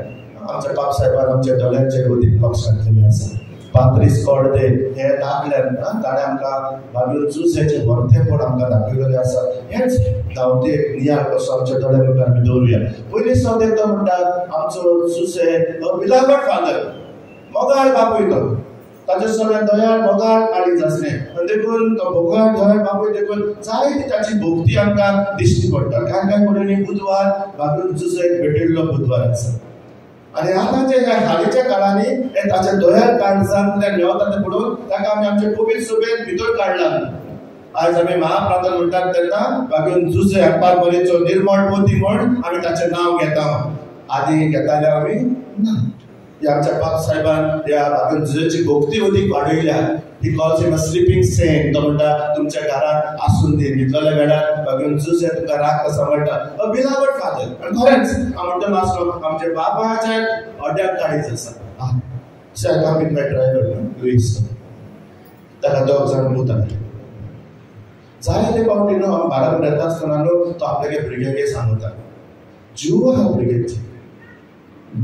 आमच्या बाप साहेबान आमच्या दोळ्यांचेर अदीक लक्ष घातलेलें आसा. 35 कोडे हे दाखल्यान ताणें आमकां बागेन जुसेचे व्हरतेपण आमकां दाखयलेलें आसा. हेच धांवते नियाळ कसो आमच्या दोळ्या मुखार आमी दवरुया. पयलीं सावन तो म्हणटात आमचो जुसे बिलावड फादर मोगाळ बापूय. तो ताचे सगळ्या दयाळ मोगाळ काळीज आसलें. देखून तो मोगाळ दयाळ बापूय देखून जायती ताची भोवती आमकां दिश्टी पडटा. कांय कडेनी बुधवार बागेन जुसेक भेटिल्लो बुधवार आसा. आनी आतांचे ह्या हालींच्या काळांनी हे ताचे दयाळ काळजांतल्यान मेवता ते पडून ताका आमी आमचे कोवीड सुबेन भितर काडला. आज आमी महाप्रार्थना म्हणटात तेन्ना बागेन जुसे अप्पार बरेचो निर्मळ पोती म्हूण आमी ताचें नांव घेता. आदी घेताले आमी ना. आमच्या बाप साहेबान ह्या बागेन जुसेची भोवती अदीक वाडयल्या. He calls him a sleeping saint. तो म्हणटा तुमच्या घरात आसून दी, न्हिदलेल्या वेळार बागून जुसे तुका राग कसा म्हणटा. अ बिलावड फादर. आनी खरेंच हांव म्हणटा मास्टर आमच्या बापाच्या अड्याक काळीज आसा. शेका बीन ड्रायव्हर लुईस ताका 2 जाण मुताले. जायते फावटी न्हू हांव बाराबर येता आसतना न्हू तो आपल्या भुरग्यांक सांगता जीव आहा भुरग्यांची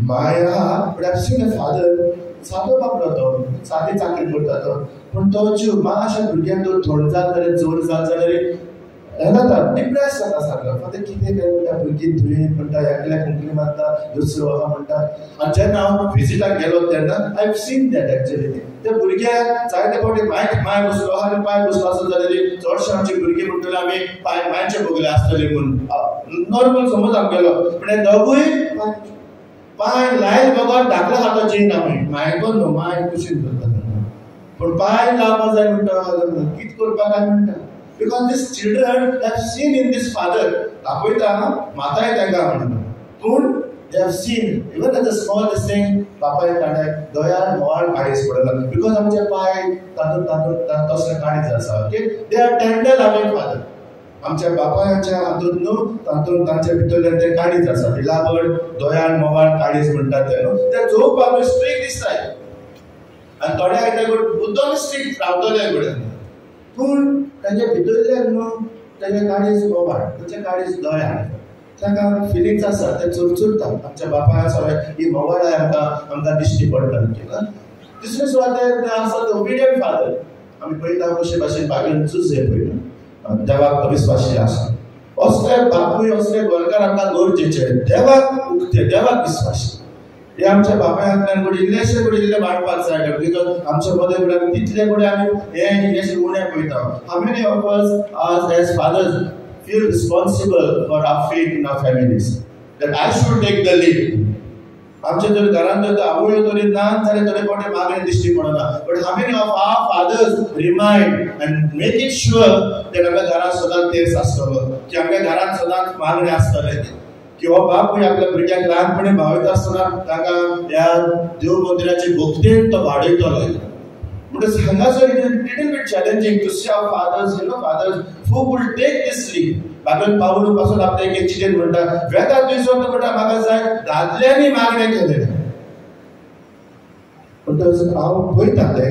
माया. But I seen a father सादो बाबलो तो सादी चाकरी करता तो पूण तो जीव मातशा भुरग्यांक तो थंड जात जाल्यार जोर जात जाल्यार हें जाता डिप्रेस जाता सारको. फादर कितें काय म्हणटा भुरगीं दुयेंत म्हणटा एकल्याक कुंकली मारता दुसरो आहा म्हणटा. आनी जेन्ना हांव विजिटाक गेलो तेन्ना I have scene that actually. ते भुरग्याक जायते फावटी माय बसलो आहा आनी पांय बसलो आसत जाल्यार चडशे आमचे भुरगीं म्हणटले आमी मांयचे भोगले आसतले म्हूण नॉर्मल समज हांव गेलो. पूण हे दोगूय पांय लायल बगोन धाकलो हातो जीन आमी मायको न्हू माय कुशीन करता. पूण पांय लावपाक जाय म्हणटा कितें करपाक काय म्हणटा. Because these children have seen in this father, दाखयता माताय तांकां म्हणटा. पूण they have seen even at the smallest thing बापाय ताणें दोयार मोवाळ काडीस पडला. बिकॉज आमचे पाय तातूंत तसले काडीज आसा. Okay they R tender loving father. आमच्या बापायच्या हातूंत न्हू तातूंत तांचे भितरले ते काडीज आसा. बिलावड दोयार मोवाळ काडीज म्हणटात ते न्हू ते चोवपाक स्ट्रीक दिसताय. आनी थोडे आयता मुद्दम स्ट्रीक रावतले कडेन. पूण ताचे भितरल्यान न्हू ताचे काडीज मोवाळ ताचे काडीज दोयार ताका फिलिंग्स आसा ते चुरचुरता. आमच्या बापाय सगळे ही मोवाळाय आमकां दिश्टी पडटा. दुसरे सुवातेर आसा तो ओबिडियंट फादर. आमी पळयता कशे भाशेन बागेन चुजे पळयता देवाक अविस्वासी आसा. असले बापूय असले गोरकार आमकां गरजेचे. देवाक उक्ते देवाक विस्वासी हे आमच्या बापायांतल्यान कोण इल्लेशे कोण इल्ले वाडपाक जाय. बिकॉज आमच्या मदें कोण आमी तितले कोण आमी हे इल्लेशे उणें पळयता. How many of us as fathers feel responsible for our faith in our families, that I should take the lead. आमच्या जर घरांत जर आवय तरी ना जाल्यार थोडे फावटी मागणे दिश्टी पडना. But how many of our fathers remind and make it sure that आमच्या घरांत सदांच तेच आसतलो की आमच्या घरांत सदांच मागणे आसतले. किंवा बापूय आपल्या भुरग्यांक ल्हानपणी भावयता आसतना ताका ह्या देव मंदिराचे भक्तेन तो वाडयतलो. Because हांगासर it is little bit challenging to see our fathers, fathers who will take this lead. बागेन पावलो पासून आपल्या एक चिटेन म्हणटा वेता दिसो तो म्हणटा म्हाका जाय दादल्यांनी मागणे केले. पण हांव पळयताले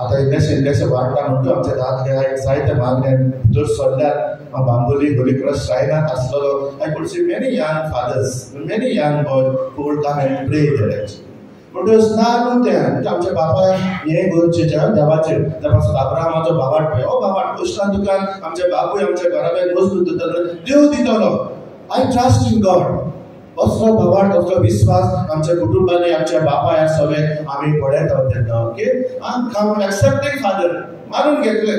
आतां इल्लेशे वाडटा म्हणटा आमच्या दादल्या जायते मागणे भितर सरल्यार हांव बांबोली होली क्रॉस श्रायनात आसलेलो. I could see many young fathers many young boys who would come and pray there. म्हणटच ना न्हू ते आमच्या बापाय हे गरजेचें देवाचेर. देवाचो अब्राहमाचो भावाट पळय हो भावाट कश्टान तुका आमचे बापूय आमच्या घरा कडेन मजबूत जाता देव दितलो. I trust in God. असलो भावाट असलो विश्वास आमच्या कुटुंबांनी आमच्या बापाय सगळे आमी पळयता तेन्ना. ओके आम एक्सेप्टींग फादर मानून घेतले.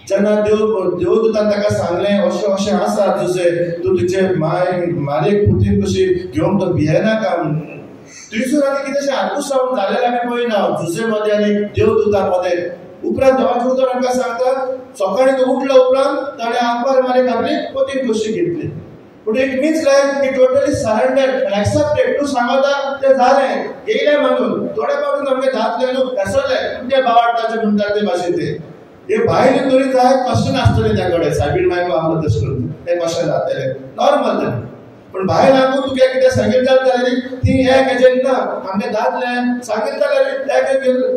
जेन्ना देवदूतान ताका सांगलें अशें अशें आसा तुजें तूं तुजे मारेक पुतीन कशी घेवन तो भियेनाका. थंयसर आनी कितेंशें आदूस रावन जालेलें आमी पळयना जुजे मदें आनी देवदूता मदें. उपरांत देवाचें उतर आमकां सांगता सकाळीं तो उठलो उपरांत ताणें आंबार मारेक आपली पतीन कशी घेतली. But it means like he totally surrendered end accepted. तूं सांगता तें जालें येयलें म्हणून. थोडे फावटी आमगे धाकले न्हू हेसले ते बावाडटाचे म्हणटात ते भाशेन ते हे भायर तरी जाय क्वेश्चन आसतले त्या कडेन सायबीण मायको आमकां तशें करून ते क्वेश्चन जातले नॉर्मल ते. पण भायर लागून तुका कितें सांगितलं जाल्यार ती एक हेजेर ना आमगे दादले सांगितलं जाल्यार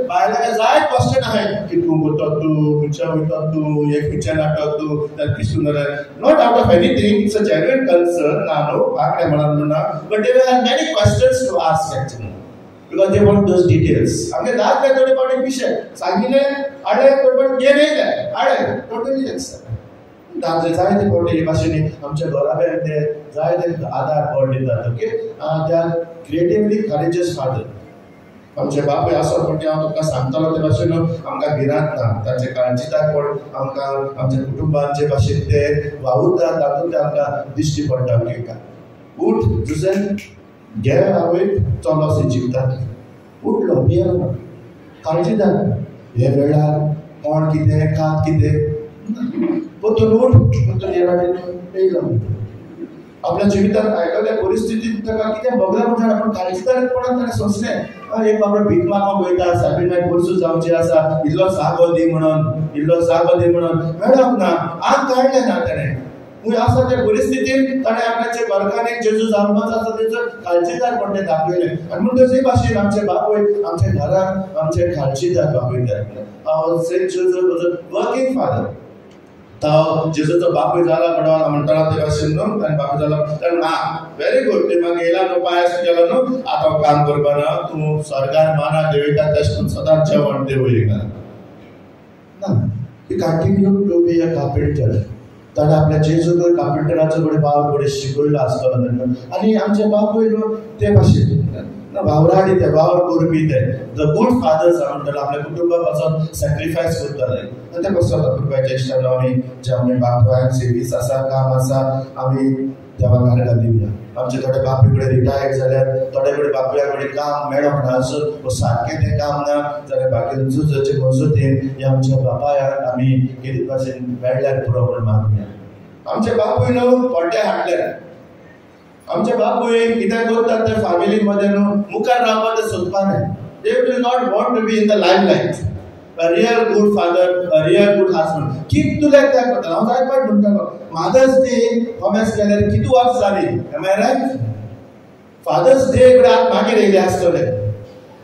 भायल्याक जाय क्वेश्चन आहाय की तूं करता तूं खंयच्या वयता तूं एक खंयच्या नाटक तूं जाल्यार कितें जाल्यार not out of anything it's a genuine concern ना न्हू वांकडे म्हणून ना. But they have many questions to ask actually because they want those details. आमगे दादले थोडे फावटी पिशे सांगिल्लें हाडे थोडे घेवन येयले हाडे टोटली एक्सेप्ट. दादले जायते फावटी हे भाशेनी आमच्या घरा ते जायते आदार पड दितात. Okay they R creatively courageous father. आमचे बापूय आसो पण हांव तुका सांगतलो ते भाशेन आमकां भिरांत ना. ताचे काळजीदार पण आमकां आमच्या कुटुंबान जे भाशेन ते वावुरतात तातूंत ते आमकां दिश्टी पडटा. ओके उठ जुजेन घे आवय चलो इजिप्तांत. उठलो भियेलो काळजीदार हे वेळार कोण कितें खात कितें परतून उठ परतून येयलो आपल्या जिवितांत आयिल्ल्या परिस्थितींत ताका कितें भोगला म्हणजे आपण काळजीदार कोणाक ताणें सोंसलें एक बाबा भीक मागूंक वयता साबीन मागीर वर्सूं जावची आसा इल्लो जागो दी म्हणून मेळप ना आंग काडलें ना ताणें असा त्या परिस्थितीत ताणें आपल्याचे बरकानेक जेजू जावपाचो आसा तेजो काळजीदार कोण दाखयलें आनी म्हणून तशे भाशेन आमचे बापूय आमच्या घरांत आमचे काळजीदार बापूय Saint Joseph was a working father तो जेजूचो बापूय जाला म्हणटालो ते भाशेन न्हू आनी बापूय जाला तर ना व्हेरी गुड ते म्हाका येयला न्हू पायस केलो न्हू आतां काम करपा ना तूं सरकार माना देवयता तशें करून सदांच जेवण देवय ना he continue to be a carpenter ताणें आपल्या जेजूक कार्पेंटराचो कडेन वावर कडेन शिकयलो आसतलो तेन्ना आनी आमचे बापूय ते भाशेन वावराडी ते वावर करपी ते द गूड फादर्स म्हणटालो आपल्या कुटुंबा पासून सॅक्रिफायस करताले आनी ते पासून कुटुंबाच्या इश्टानो आमी जे आमचे बापायन सर्वीस आसा काम आसा आमी देवाक घालून दिवया आमचे थोडे बापूय कडेन रिटायर जाल्यार थोडे कडेन बापूया कडेन काम मेळप ना सो सारकें तें काम ना जाल्यार बाकी झुजाचे मजूतीन हे आमच्या बापायाक आमी कितें भाशेन मेळ्ळ्यार पुरो म्हूण मागुया आमचे बापूय न्हू पोट्टे हाडले आमचे बापूय कितें करतात ते फॅमिली मध्ये न्हू मुखार रावपाक ते सोदपाना they will not want to be in the limelight a real good father, a real good husband. Keep to like that. Now that part म्हणटालो Mother's Day कॉमेंट्स केल्यार किती वर्स जाली am I right? Father's Day कडे आत मागीर येयले आसतले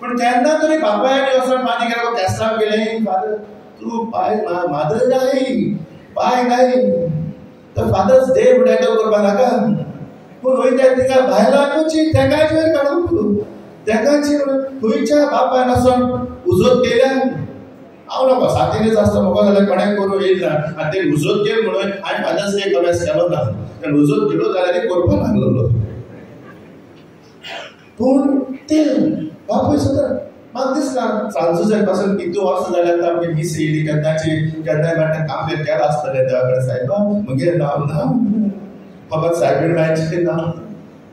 पण केन्ना तरी बापायानी वचून मागीर गेलो केसांव गेलें फादर तूं बाय मादर नाही तर फादर्स डे म्हणटा करपा नाका पूण वयता तिका भायलांकूची तेकाच वेळ काडूंक तेकाची खंयच्या बापायन वचून उजत केल्या हांव नको सातीनच आसता म्हाका जाल्यार कोणें करूं येयना आनी ते उजत केल म्हणून हांवें फादर्स डे कमेंट्स केलो ना कारण उजत केलो जाल्यार ते करपा लागलो पूण ते बापूय सुद्दां म्हाका दिसता फ्रांसुसाक पासून कितू वर्स जाल्यार आमची मिस येयली केन्नाय म्हणटा काम केलां आसतलें देवा कडेन सायबा म्हगे नांव ना फकत सायबीण मेळचें ना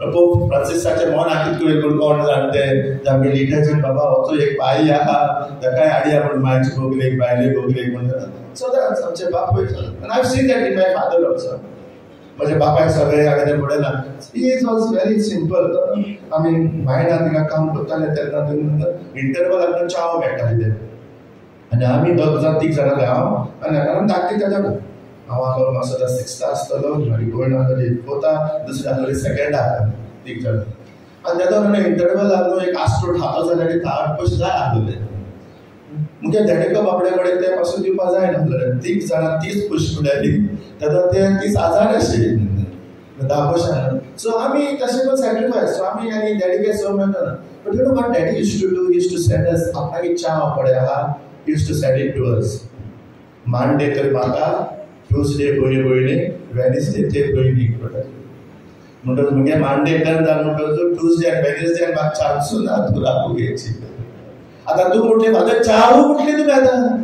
पोप फ्रांसिसाचे मन आखीत करून कोण जाणते आमगे लिडराचे बाबा हो एक बाई आहा ताकाय हाडया म्हणून मायचे भोगलेक बायले भोगलेक म्हणटा सदांच आमचे बापूय आनी I seen that in my father also म्हजे बापायक सगळे हाडे पडयला he is also very simple आमी भायना तिका काम करताले तेन्ना इंटरवलाक च्या मेळटाले ते आनी आमी दोग जाण तीग जाणां हांव आनी धाकटी ताच्या हांव आसलो मातसो सिक्स्थ आसतलो म्हाजी भयण आसली फोर्था दुसरी आसली सेकंडा तीग जाण आनी तेदो म्हणे इंटरवल आसलो एक आस्ट्रोट हातो जाल्यार ताट पयशे जाय आसले मुगे धेडेको बाबडे कडेन ते पासून दिवपा जाय नासलें तीग जाणां 30 पयशे पडली तेदो ते 30,000 आशिल्ले 10 पयशे सो आमी तशें करून सॅक्रिफायस सो आमी आनी डॅडीके सो मेळटा but you know what daddy used to do is to send us आपणागे च्या पडे आहा used to send it to us Monday तर म्हाका ट्यूसडे भयणी वेडनेसडे ते भयणीक पडटा म्हणटच मुगे मांडे टर्न जाल म्हणटच ट्यूसडे आनी वेडनेसडे म्हाका चान्सूच ना तूं राखूंक घ्यायची आतां तूं म्हटलें फादर चावू म्हटलें तुमी आतां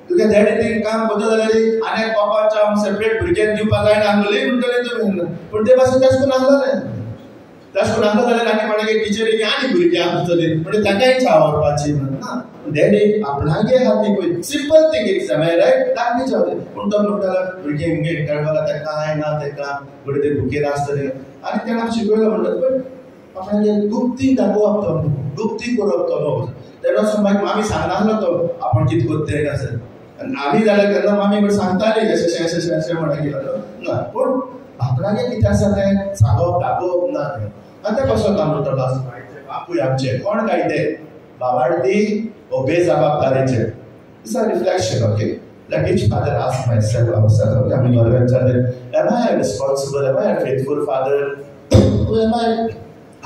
तुगे डॅडी काम करता जाल्यार आनी एक बाबा च्या सेपरेट भुरग्यांक दिवपा जाय नासलें म्हणटलें तुमी पूण ते भाशेन तशें करून नासलें तशें करून नासलें जाल्यार आनी कोणागे टिचरीक आनी भुरगीं आसतलीं म्हणजे ताकाय च्या व्हरपाची ना डॅडी आपणागे हाती पळय सिंपल थिंग एग्जाम रायट ताकदी जावं पूण तो म्हणटालो भुरगे मुगे इंटरवला तेका कांय ना तेका बरे ते भुकेर आसतले आनी तेणें शिकयलो म्हणटात पण आपणागे गुप्ती दाखोवप तो गुप्ती करप तो न्हू तेन्ना वचून मागीर मामी सांगनासलो तो आपण कितें करता आसा आनी आमी जाल्यार केन्ना मामी कडेन सांगताली अशें अशें अशें म्हणून गेलो ना पूण आपणागे कितें आसा तें सांगप दाखोवप ना आनी ते कसो काम करतलो बापूय आमचे कोण काय ते बाबार्दी obey जबाबदारीचे it's a reflection okay like each father ask myself ourselves okay I'm going to tell them am I responsible am I a faithful father or am I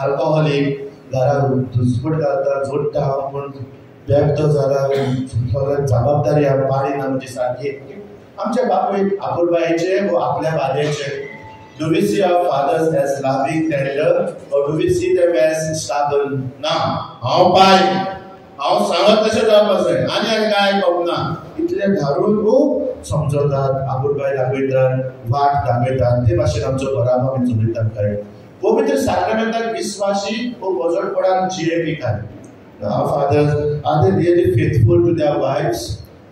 alcoholic घरा दुसपट घालता जोडटा पण बेगतो जाला जबाबदारी पाडी ना म्हणजे सारखी आमच्या बापूय आपुलबायेचे व आपल्या बादेचे Do we see our fathers as loving, tender, or do we see them as stubborn? ना हांव बाय हांव सांगत तशें जावपाक जाय आनी काय ना इतले धारून खूब समजवतात आपुलबाय दाखयतात वाट दाखयतात ते भाशेन आमचो घरांत आमी चलयतात काय पवित्र साक्रामेंताक विश्वासी व वजडपणान जियेपी काय Our fathers, are they really faithful to their wives,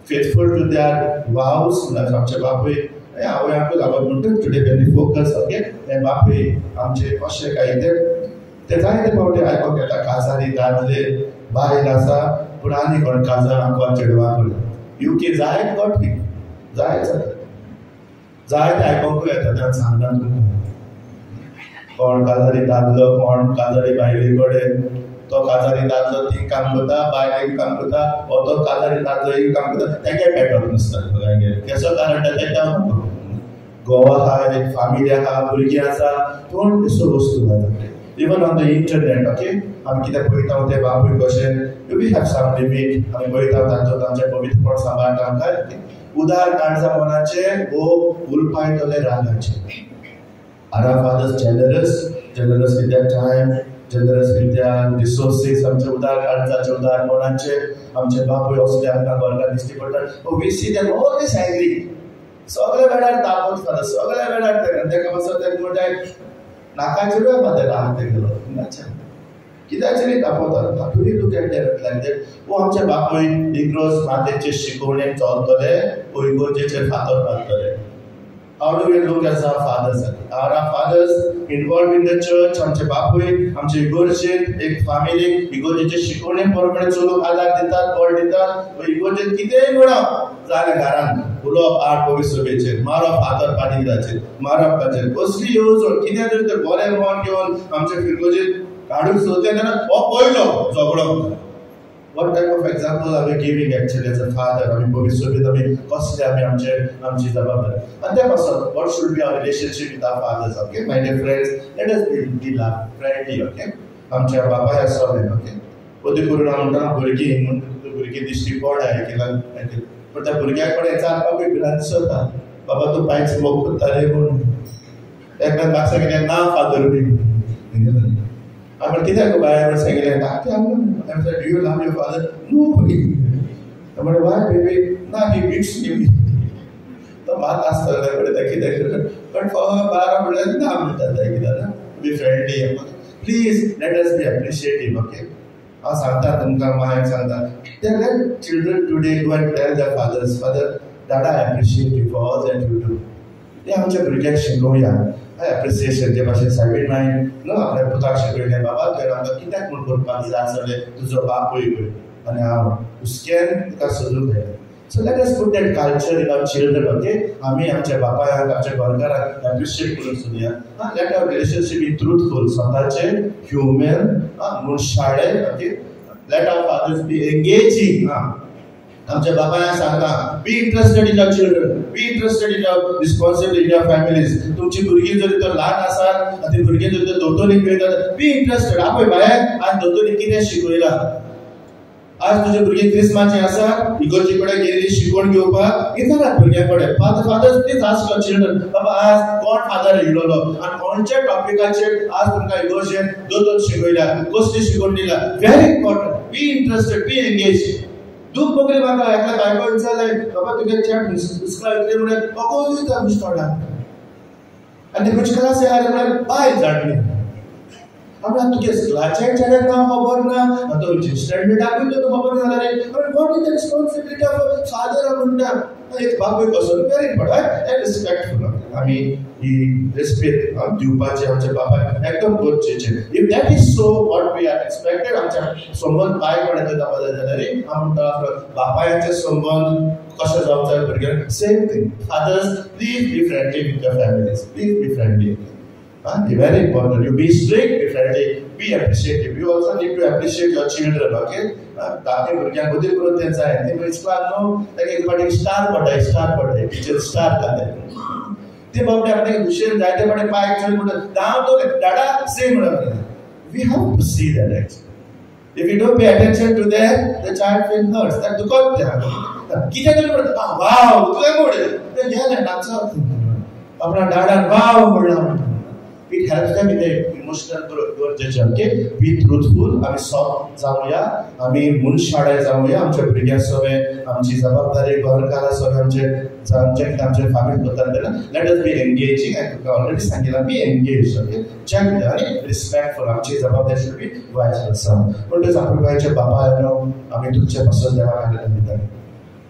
faithful to their vows? आमचे बापूय हांवें आमकां लागत म्हणटा टुडे वेरी फोकस ओके हे बापूय आमचे कशें काय ते ते जायते फावटी आयकोंक येता काजारी दादले बायल आसा पूण आनी कोण काजळ चेडवां कडेन UK जायत गोठे जायत जायत आयकोंकूय येता त्या सांगना तुमकां कोण काजारी दादलो कोण काजारी बायले कडेन तो काजारी दादलो ती काम करता बायल काम करता तो काजारी दादलो ही काम करता तेगे पेटोक नासता केसो कारण तेका गोवा हा एक फॅमिली आहा भुरगीं आसा कोण दिसो वस्तू जाता even on the internet okay आमी कितें पळयता ते बापूय कशें वी हॅव सम लिमीट आमी पळयता तांचो आमचे पवित्रपण सांबाळटा आमकां उदार काणसा मनाचे वो उलपायतले रागाचे Our fathers generous with their time, generous with their resources. आमचे उदार काणसाचे उदार मनाचे आमचे बापूय असले आमकां गोरकार दिश्टी पडटात we see them always angry सगळे वेळार तापोत करता सगळे वेळार तेका पासून ते म्हणटाय नाकाचेर फादर राग तेगेलो कित्याचेर तापोतात तातूंय लूक एट देट लायक देट वो आमचे बापूय इग्रोज मातेचे शिकवणेक चलतले वो इगोर्जेचेर फातर मारतले How do we look as our fathers? Are our fathers involved in the church? आमचे बापूय आमचे इगोर्जेन एक फॅमिली इगोर्जेचे शिकवणे प्रमाणे चलूक आदार दितात बळ दितात इगोर्जेन कितेंय म्हणा जालें घरांत उलोवप आठ पवित्र सभेचेर मारप फादर पानीदाचेर मारप ताचेर कसली येवजण कितें तरी ते बरें मन घेवन आमचे इगोर्जेन काडून सोदले तेन्ना हो पयलो झगडो What type of example are we giving actually as a father? I mean, आमची जबाबदारी. And therefore, what should be our relationship with our fathers? Okay, my dear friends, let us be love, friendly. Okay, आमच्या बाबा या सगळे. Okay, कधी करून म्हणटा भुरगी दिश्टी पड आहे केला पण त्या भुरग्याकडे चालपाक भिरांत दिसता बाबा तूं पांच मोग करता रे म्हूण एकदा म्हाका सांगिल्लें ना फादर बी आपण कित्याक बाय सांगिल्लें धाकटें आमकां do you love your father no म्हणजे वाय बेबी ना ही बिट्स न्यू तो मात आसतले कडेन ते कितें पण बारा म्हणल्यार ना म्हणटात ते कित्याक ना be friendly please let us be appreciative okay हांव सांगता तुमकां मांयक सांगता ते let children today go and tell their fathers father dad I appreciate you for all that you do ते आमच्या भुरग्यांक शिकोवया एप्रिसिएशन ते भाशेन सायबीण मागीर न्हू आपल्या पुताक शिकयलें बाबा तर आमकां कित्याक म्हूण करपाक जाय आसलें तुजो बापूय पळय आनी हांव हुस्क्यान तुका सोदूंक जाय so let us put that culture in our children okay आमी आमच्या बापायक आमच्या गोरकाराक एप्रिशिएट करून सोदया लेट आवर रिलेशनशीप बी ट्रुथफूल स्वताचे ह्युमन मनशाळे ओके लेट आवर फादर्स बी एंगेजिंग आमच्या बापायक सांगता be interested in your children be interested in your responsible in your families तुमची भुरगीं जर तर ल्हान आसात आनी भुरगीं जर तर दोतोरीक वयतात बी इंटरेस्टेड आपय बाय आज दोतोरीक कितें शिकयलां आज तुजे भुरगीं क्रिस्माचे आसा इगोर्जे कडेन गेल्ली शिकवण घेवपाक येतात भुरग्यां कडेन fathers please ask your children बाबा आज कोण फादर येयलोलो आनी खंयच्या टॉपिकाचेर आज तुमकां इगोर्जेन दोतोर शिकयला कसली शिकवण दिला very important be interested B engage दूख बगली म्हाका एकल्या बायको विचारलें बाबा तुगे चेड हुस्का येतले म्हणून अको दिता मुस्टोडा आनी मुश्किल आसा यार म्हणून बायल जाणली आपल्या तुगे स्कुलाचे चेड्याक नांव खबर ना तो स्टँडर्डाकूय तुका खबर ना रे what is the responsibility of father म्हणटा एक बापूय कसो व्हेरी इम्पॉर्टंट एंड रिस्पेक्टफुल आमी ही रिस्पेक्ट दिवपाचे आमच्या बापायक एकदम गरजेचे if that is so what we are expected आमच्या संबंध पाय पडत जावपा जाय जाल्यार आमी म्हणटा बापायाचे संबंध कशे जावंक जाय भुरग्यांक same thing fathers please be friendly with your families please be friendly very important you be strict be friendly be appreciative you also need to appreciate your children okay ताकि भुरग्यांक बुद्धी करून ते जाय ते स्कूलान न्हू लायक एक पाटी स्टार पडटाय टीचर स्टार जाताय ते बाबडे आपले हुशेर जायते पाटी पाय चड म्हणटा हांव तो डाडा से म्हणटा we have to see that actually if you don't pay attention to that the child will hurt that दुखत त्या कितें तरी म्हणटा वाव तुवें म्हणलें ते गेले नाचो आपला डाडा वाव म्हणला it helps them in their emotional growth okay be truthful आमी सॉफ्ट जावया आमी मनशाळे जावया आमच्या भुरग्यांक सगळे आमची जबाबदारी गोरकार सगळे आमचे फॅमिली करतात तेन्ना late us B engaging I Tuka already सांगितलं बी एंगेज ओके चॅक आनी रिस्पेक्टफुल आमची जबाबदारी शुड बी वायज आसा म्हणटच आपूण बायचे बाबा आमी तुमचे पासून देवाक आदार दिता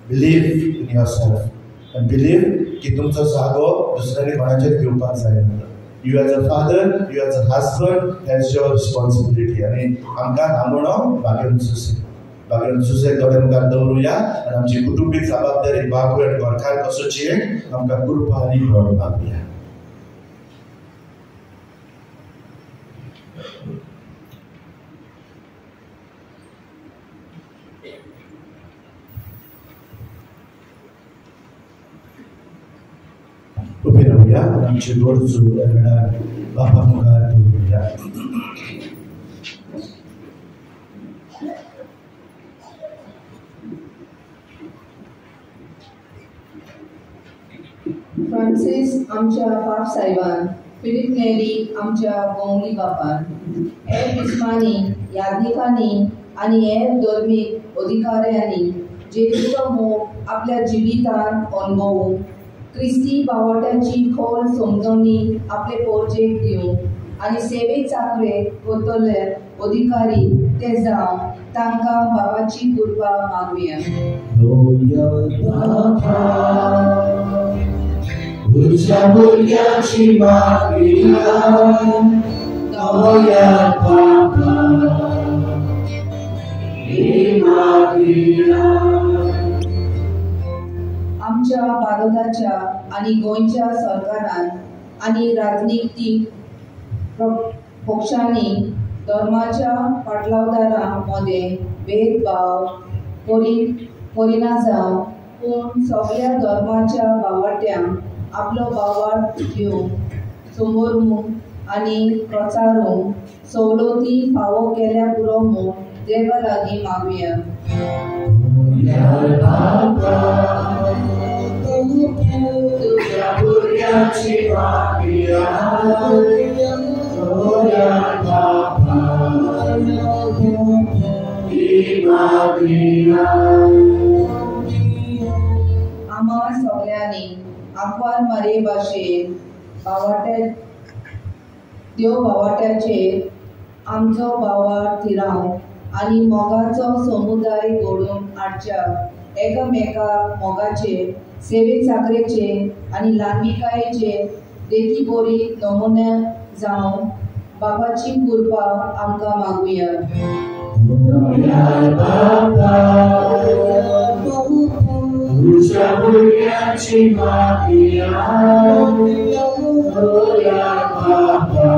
believe in yourself end believe की तुमचो जागो दुसऱ्यांनी कोणाचेर घेवपाक जाय You as a father, you as a husband, that's your responsibility. आणि आमकां थांबवणो बागेन सुसे थोडे मुखार दवरुया आनी आमची कुटुंबीक जबाबदारी बापूय आनी गोरकार कसोची आमकां कृपा आनी बळ मागुया. उबे रावया आनी आमची गरजो वेळार बापा मुखार दवरुया. फ्रांसिस आमच्या बाप साहेबान, फिलिप नेरी आमच्या गोंगली बापान, हेर इस्मानी याज्ञिकांनी आनी हेर धर्मीक अधिकाऱ्यांनी जेजूचो मोग आपल्या जिवितान अनुभवूंक क्रिस्ती भावार्थ्याची खोल समजणी आपले पोरजेक दिवंक आनी सेवेक चाकरेक करतले अधिकारी ते जावन तांकां बाबाची कृपा मागुया. तुझ्या भुरग्याची मागुया, नवया बाबा ही मागुया. आमच्या भारताच्या आणि गोंयच्या सरकारान आणि राजनितीक पक्षांनी धर्माच्या पाटलावदारां मदें भेदभाव करिना जावं पूण सगळ्या धर्माच्या भावार्थ्यांक आपलो भावार्थ दिवंक समोरूंक आनी प्रचारूंक सवलती फावो केल्या पुरो म्हूण देवा लागीं मागुया. तुझ्या भुरग्याची मागुया, नवया बाबा ही मागुया. आम्हा सगळ्यांनी आंकवार मारे भाशेन देव भावार्थ्याचेर आमचो भावार्थ थिरावंक आनी मोगाचो समुदाय घडोवन हाडच्या एकामेका मोगाचेर सेवेक चाकरेचे आनी लांबिकायेचे देखी बरी नमुने जावं बाबाची कृपा आमकां मागुया. तुझ्या भुरग्याची मागुया, नवया बाबा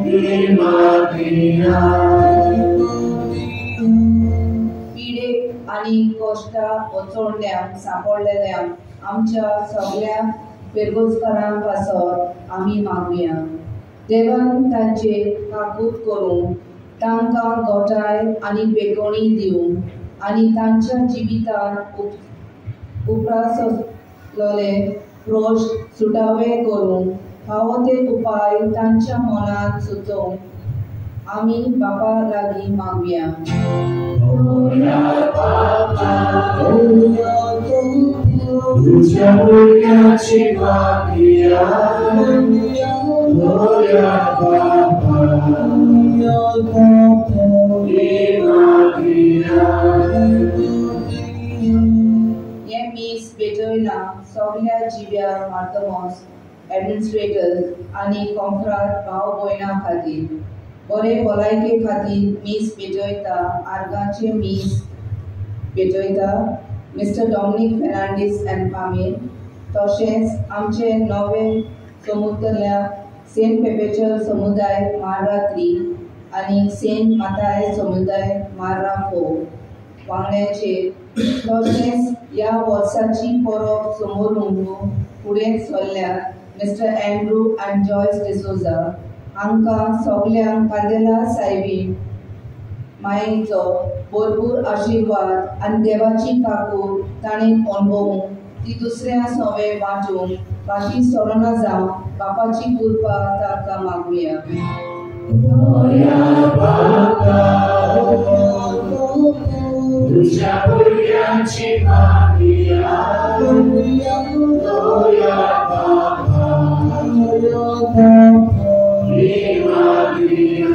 ही मागुया. पिडेक आनी कश्टां ओचोडण्यांक सांपडलेल्यांक आमच्या सगळ्या बेरोजगारांक पासत आमी मागुया. देवान तांचे काकूट करूंक तांकां गोठाय आनी बेगोणी दिवंक आनी तांच्या जिवितान उपरासलोले प्रश्न सुटावे करूंक फावो ते उपाय तांच्या मनांत सुचोवंक आमी बाबा लागीं मागुया. तुझ्या भुरग्याची मागुया, नवया बाबा ही मागुया. हे मीस भेटयला सगळ्या जिव्या मार्तमोस एडमिनिस्ट्रेटर्स आनी कॉन्फ्रात भाव भयणां खातीर बरे भलायके खातीर मीस भेटयता आर्गांचे मीस भेटयता मिस्टर डॉमिनिक फेर्नांडीस एंड फामील, तशेंच आमचे नवे समुदाया सेंट पेपेचर समुदाय मार्रा 3 आनी सेंट माताय समुदाय मार्रा 4 वांगड्याचे. तशेंच ह्या वर्साची परब समोरूंक फुडें सरल्या मिस्टर एंड्रू आनी जॉयस डिसोजा हांकां सगळ्यांक कांदेला साहेबी मायेचो भरपूर आशिर्वाद आनी देवाची काकूट ताणें अणभवूंक ती दुसऱ्या सवे वांटूंक बाकी सोडना जावन बापाची कृपा तांकां मागुया. तुझ्या भुरग्याची मागुया, नवया बाबा ही मागुया.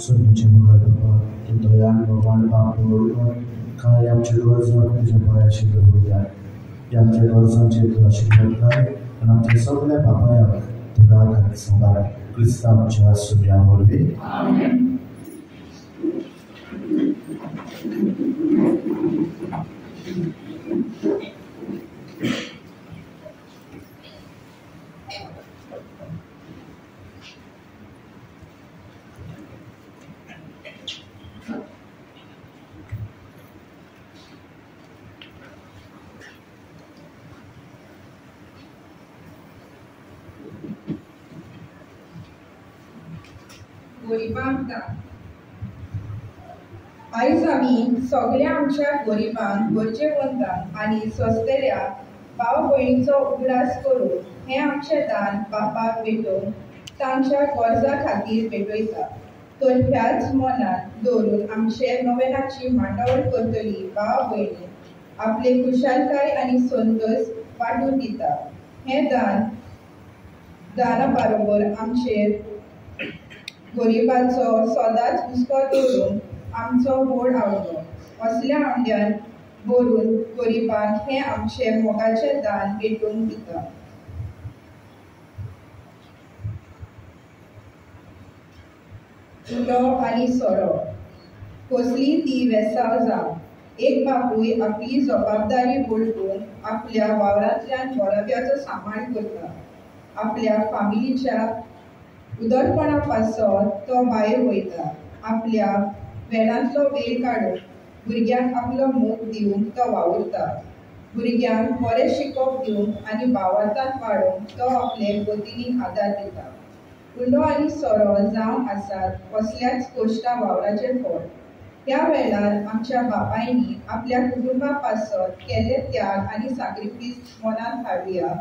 सगळ्यांचे मुखार बाबा तूं दयान भगवान बाप निवडून काय आमचे गरजो तुज्या पांयाशी दवरल्या. ह्या आमच्या वर्सांचेर तूं आशिर्वाद घाल आनी आमच्या सगळ्या पापायांक तूं राख आनी सांबाळ क्रिस्तांच्या सुर्या वरवीं गरिबांक दान. आयज आमी सगळ्या आमच्या गरिबांक गरजेवंतांक आनी सस्तऱ्या भाव भयणीचो उगडास करून हें आमचें दान बापाक भेटोवन तांच्या गरजा खातीर भेटयता. तर ह्याच मनान दवरून आमचे नोवेनाची मांडावळ करतली भाव भयणी आपले खुशालकाय आनी संतोश वांटून दिता. हें दाना बरोबर आमचेर गरिबांचो सदांच हुस्को दवरून आमचो व्हड आवडो असल्या आंब्यान भरून गरिबांक हें आमचें मोगाचें दान भेटून दिता. उलो आनी सोरो कसली ती वेसाव जावं एक बापूय आपली जबाबदारी बोलटून आपल्या वावरांतल्यान बरोब्याचो सांबाळ करता. आपल्या फामिलीच्या उदरपणा पासत तो भायर वयता. आपल्या वेळांतलो वेळ काडून भुरग्यांक आपलो मोग दिवंक तो वावुरता. भुरग्यांक बरें शिकोवप दिवंक आनी भावार्थांत वाडोवंक तो आपले गोतिनीक आदार दिता. उलो आनी सोरो जावं आसात असल्याच कोश्टा वावराचें फळ. ह्या वेळार आमच्या बापायनी आपल्या कुटुंबा पासत केल्ले त्याग आनी सॅक्रिफीस मनांत हाडुया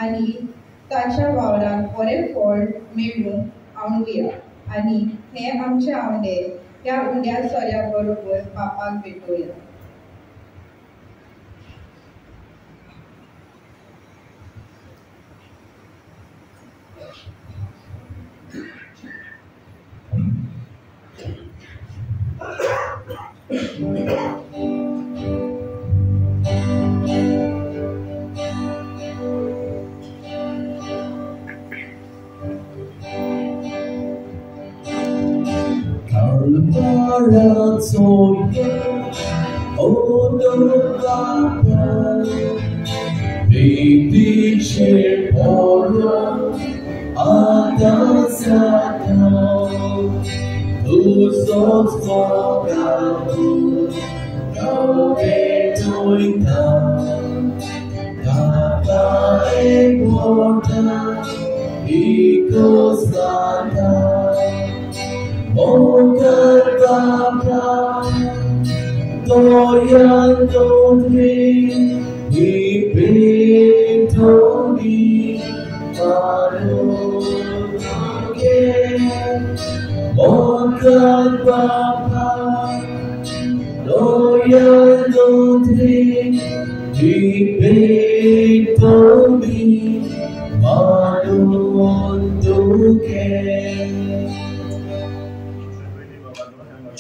आनी ताच्या वावराक बरें फळ मेळूंक आवडुया आनी हें आमचें आवडे ह्या उंड्या सोऱ्या बरोबर बापाक भेटोया.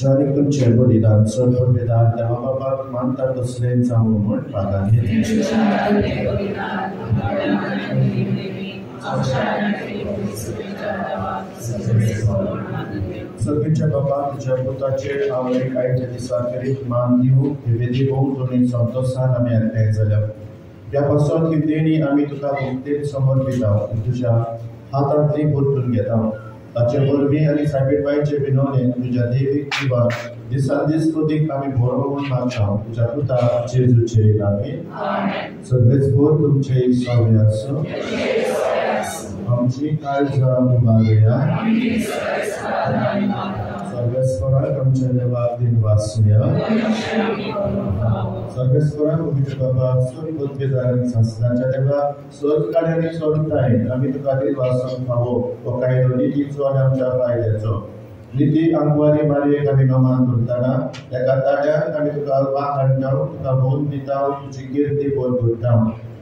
जाणीक तुमचें बलिदान चड बलिदान देवा बापाक मानता तसलें जावं म्हूण पागां सर्गीच्या बापाक तुज्या पुताचेर आवडीक आयच्या दिसा करीत मान दिवं हे वेदी भोव दोनी संतोशान आमी एकठांय जाल्या. ह्या पासत ही देणी आमी तुका भक्तेन समर्पिता तुज्या हातांतली परतून घेता. ताचे वरवीं आनी सायबीणबाईचे विनवणेन तुज्या देवीक किंवा दिसान दीस अदीक आमी बरो म्हूण मागता तुज्या पुता जेजूचे नांवान. सर्वेस्पर तुमचे सवय आसूं आमची काळजां उबारया. सर्वेस्पराक आमच्या देवाक दिन वासुया. सर्वेस्पराक पवित्र बाबा स्वर्ग पदवेदारांक शासनाच्या देवा स्वर्ग काड्यांनी सोडताय आमी तुका दिन वासूंक फावो हो कायदो नितीचो आनी आमच्या फायद्याचो. निती आंगवारी मारयेक आमी नमान धरतना तेका ताड्याक आमी तुका वाक हाडटा तुका भोवन दिता तुजी किर्ती बोर करता.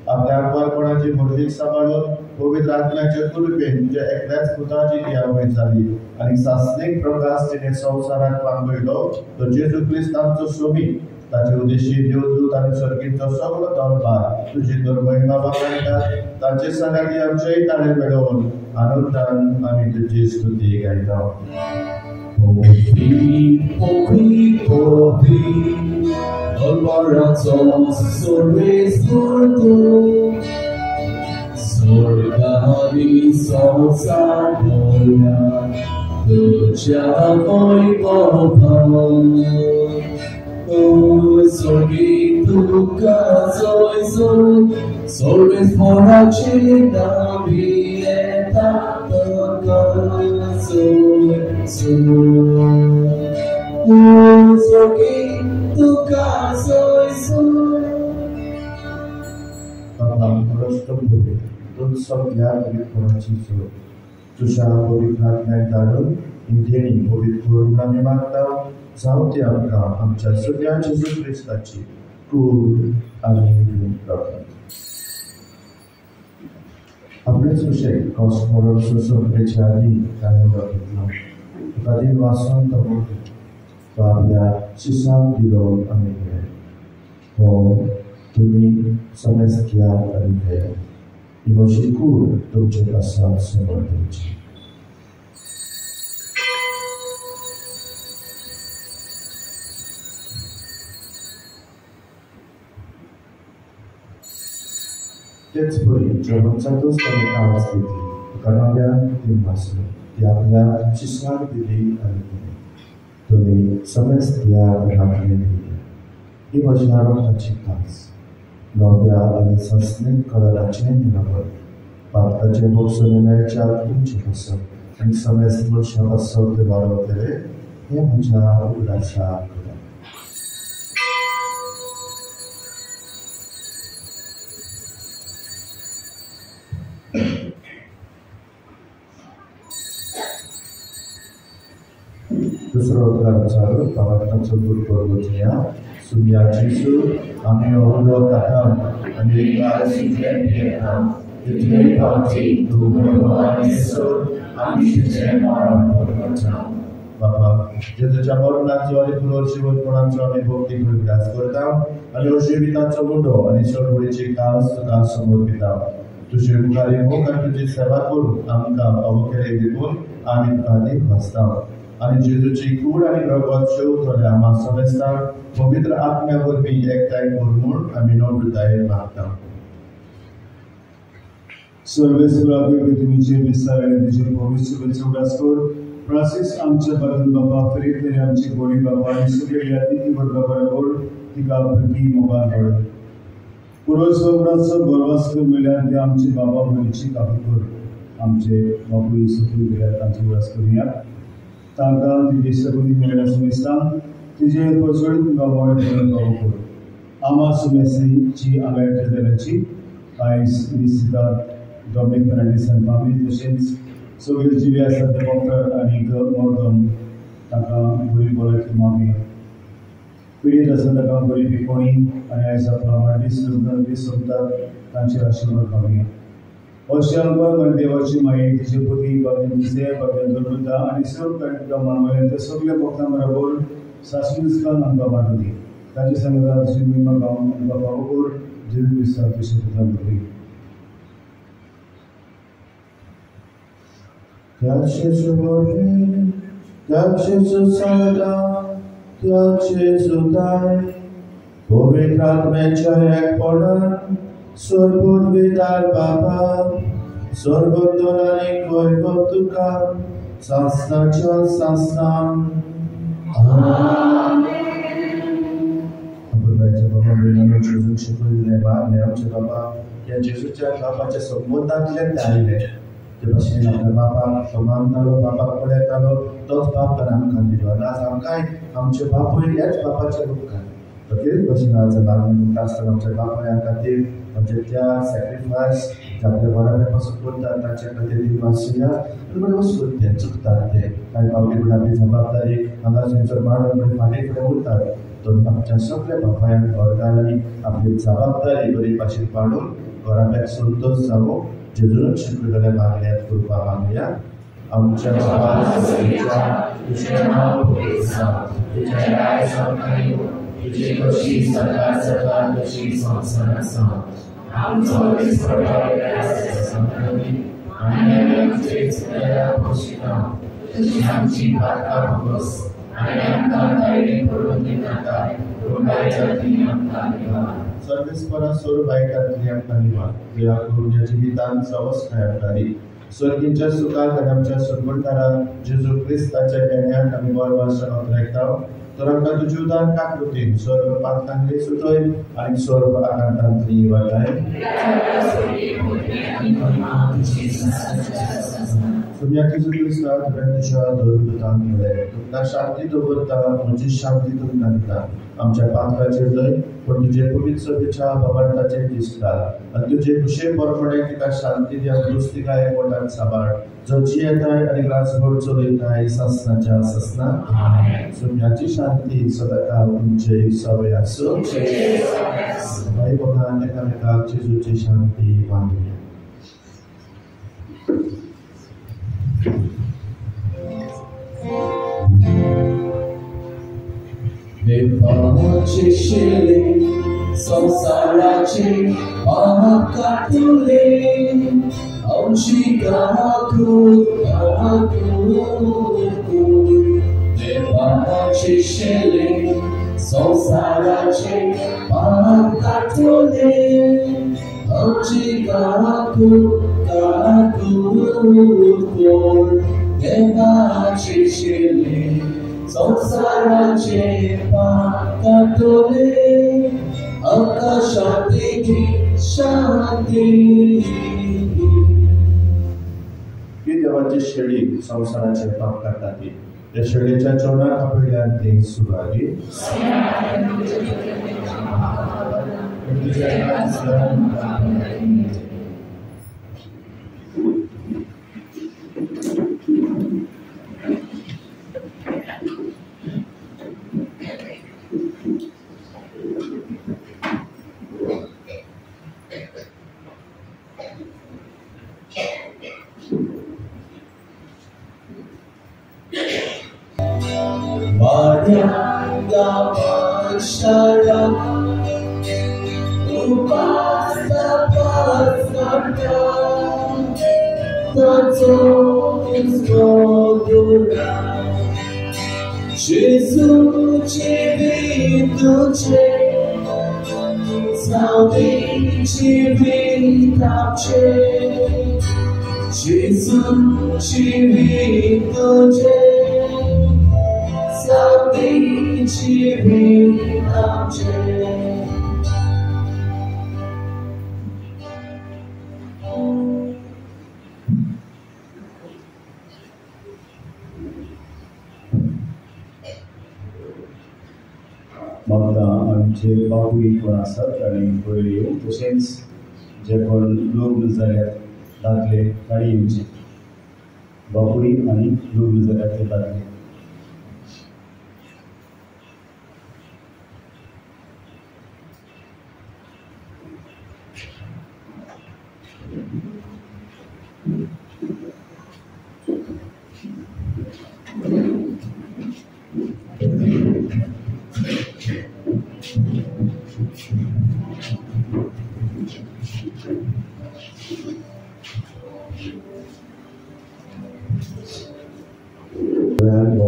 आपल्या आंगवारपणाची मुर्दीक सांबाळून पवित्र आत्म्याच्या कृपेन तुज्या एकल्याच पुताची दियावय जाली आनी सासणीक प्रकाश तिणें संवसाराक पांगयलो तो जेजू क्रिस्त आमचो स्वामी ताचे उद्देशी देवदूत आनी सर्गीचो सगळो दरबार तुजी महिमा वापरतात ताचे सांगाती आमचेय ताळे मेळोवन आनंदान आमी तुजी स्तुती गायता. Darbaraton sorrismordo Sorgadi sausaboya Ducha voi popa Sorgi tuka soy Sorris foracina vieta Sorgi tuka soy Bapak Rastobury, Tun Sogya Vikurachiso, Tusha Bovitratna Darun, Indiani Bovitur Namimata, Sauti Amka, Amcha Sugya Jesu Christachi, Kur Amin Prophet. Apres Sushek, Cosmoro Suso Prechari, Kanura, Vadin Vason Tabuti, Fabia, Sisam Dilo Amigre, Home. तुम्ही समस्या आहे इमोशिकूर तुमचे प्रसाद समर्थांची तेच परी जेवणचा तोच त्यांनी आवाज घेतली कणाव्या तीन वाचले ती आपल्या शिष्याक दिली आणि तुम्ही समस्या घातले ही म्हज्या रोगाची कास नव्या आनी सस्नेक कळराचें निरावळ भारताचे भोगसुनेच्या तुमचे कसब आनी समेस्त मनशां कसब ते वाडवतले हें म्हज्या उलासा करा. दुसरो उद्गार चालू पावताचो दूर करगोचया सुमया जेसू आमी ओलो काtam आनी गार सुजलें घेताम तितले पावती तूं भगवान येसू आमी तुजें मरण करगोचना. बाबा जेजूच्या मरणाचो आनी पुनर्जीवनपणाचो आमी भोवती विलास करता आनी अजिविताचो मुंडो आनी चळवळीची कास तुका समर्पिता. तुजे मुखारी मोग आनी तुजी सेवा करून आमकां अवकेले दिवून आमी तुका भासता आनी जेजूची कूड आनी रगत शेवतले आम्हा समेस्ताक पवित्र आत्म्या वरवीं एकठांय कर म्हूण आमी नम्रतायेन मागता. सर्वेस्वराचे तुमचे विस्तार आनी तुजे पवित्र उडास कर. फ्रांसीस आमचे बदल बाबा फिरिकले आमची गोडी बाबा आनी सगळे यातिथी वर्गा बरोबर तिका प्रती मोगान पड. पुरोस्वराचो गोरवास्कर मेळ्यार ते आमचे बाबा मनीची कापी कर. आमचे बाबू येसू गेल्यार तांची उडास करुया. तांकां तुजे सगळी मेळ्या समेस्तां तुजे पसळी तुका बरें बरें पावो कर. आमा सुमेसीची आगायच्या जाल्याची आयज दिसतात डॉमिनिक फर्नांडीस आनी फामी तशेंच सगळे जिवे आसात ते डॉक्टर आनी मॉर्गन तांकां बरी भलायकी मागुया. पिडीत आसा ताका बरी पिकोणी आनी आयज प्रमाण दीस सोंपतात तांचे आशिर्वाद मागुया. अशें आमकां देवाची माये तिचे पती भगवान दिसे भगवान दवरता आनी सर्व तुका मानवले ते सगळे भक्तां बरोबर सासवी दिसतान आमकां वांटो दी. ताचे सांगता तशी महिमा गावन आमकां फावो कर जेजू क्रिस्तांव तशें तुका बरी. त्याग जेजू बरे त्याग जेजू सांगता त्याग जेजू दाय पवित्र आत्म्याच्या एकपणान स्वर्गोद्विदार बाबा स्वर्गोत्तर आनी वैभव तुका सासणाच्या सासणां आमेन. बाबा मिळून जेजू शिकवलेले मारले आमचे बाबा या जेजूच्या बापाच्या संबंधांतले ते आयले ते भाशेन आपल्या बापाक तो मानतालो बापाक पळयतालो तोच बाप ताणें आमकां दिलो आनी आज आमकांय आमचे बापूय ह्याच बापाचे उपकार. तेच भाशेन आज लागून आसतना आमच्या बापाया खातीर म्हणजे त्या सॅक्रिफायस जे आपल्या बऱ्यापासून करतात ताच्या खातीर वाचुया आनी बरें वचून ते चुकतात ते कांय फावटी फुडें आपली जबाबदारी हांगा थंयसर मांडून बरें फाटीं फुडें उरतात. तो आमच्या सगळ्या बापायांक घरदारांनी आपली जबाबदारी बरी भाशेन मांडून घराब्याक संतोश जावो जेजून शिकयलेल्या मागण्यांत करपा मागुया. आमच्या बाबा तुजें नांव पुजीत जावं तुजें राय जावं तुझी कशी सकाळ सकाळ कशी संसार आसा आमचो आणि आमचेच दया पोशिता तुझी आमची वार्ता भोगस आणि आमकां धायरी करून दिनाता रोगाच्या ती आमकां निवार सर्वेस्परा सोर बायकांतली आमकां निवार देवा करून या जिवितांत अवस्था येताली स्वर्गीच्या सुखात आणि आमच्या सद्गुणकारा जेजू क्रिस्ताच्या येण्यात आमी वर वाचनात राखता तर आमकां तुजी उदार काकृतीन स्वर्ग पातांतली सुटोय आणि स्वर्ग आकांतांतली वाटाय सुन्या जेजू क्रिस्ता तुझ्या दोरतां मिळेल तुमकां शांती दवरता म्हजी शांती तुमकां दिता आमच्या पातकाचेर न्हय पण तुजे पवित्र सभेच्या भवंताचेर दिसता आनी तुजे कुशे बरोपणे तिका शांती दिया दुस्तिकाय पोटांत सांबाळ जो जियेताय आनी ग्रासभर चलयताय ससनाच्या ससना सुन्याची शांती सदाकाळ तुमचे सवय आसूं भाई भोगान एकामेकाक जेजूची शांती मागूया देवाचे शेले संसाराचे महाकातुले आमची गावाकूत देवाचे शेले संसाराचे महाकातुले आमची गावाकूत देवाचे शेले संसाराचे पातोले आकाशातली शांती ही देवाची शेळी संसाराचे पाप काढतात त्या शेळीच्या जेवणाक आपल्यान ती सुरागी Jesu'ci vituce, salvici vitapce. Jesu'ci vituce, salvici vitapce. म्हाका आमचे बापूय कोण आसात आनी पळय तशेंच जे कोण लग्न जाल्यात दादले ताणी येवचे बापूय आनी लग्न जाल्यात ते दादले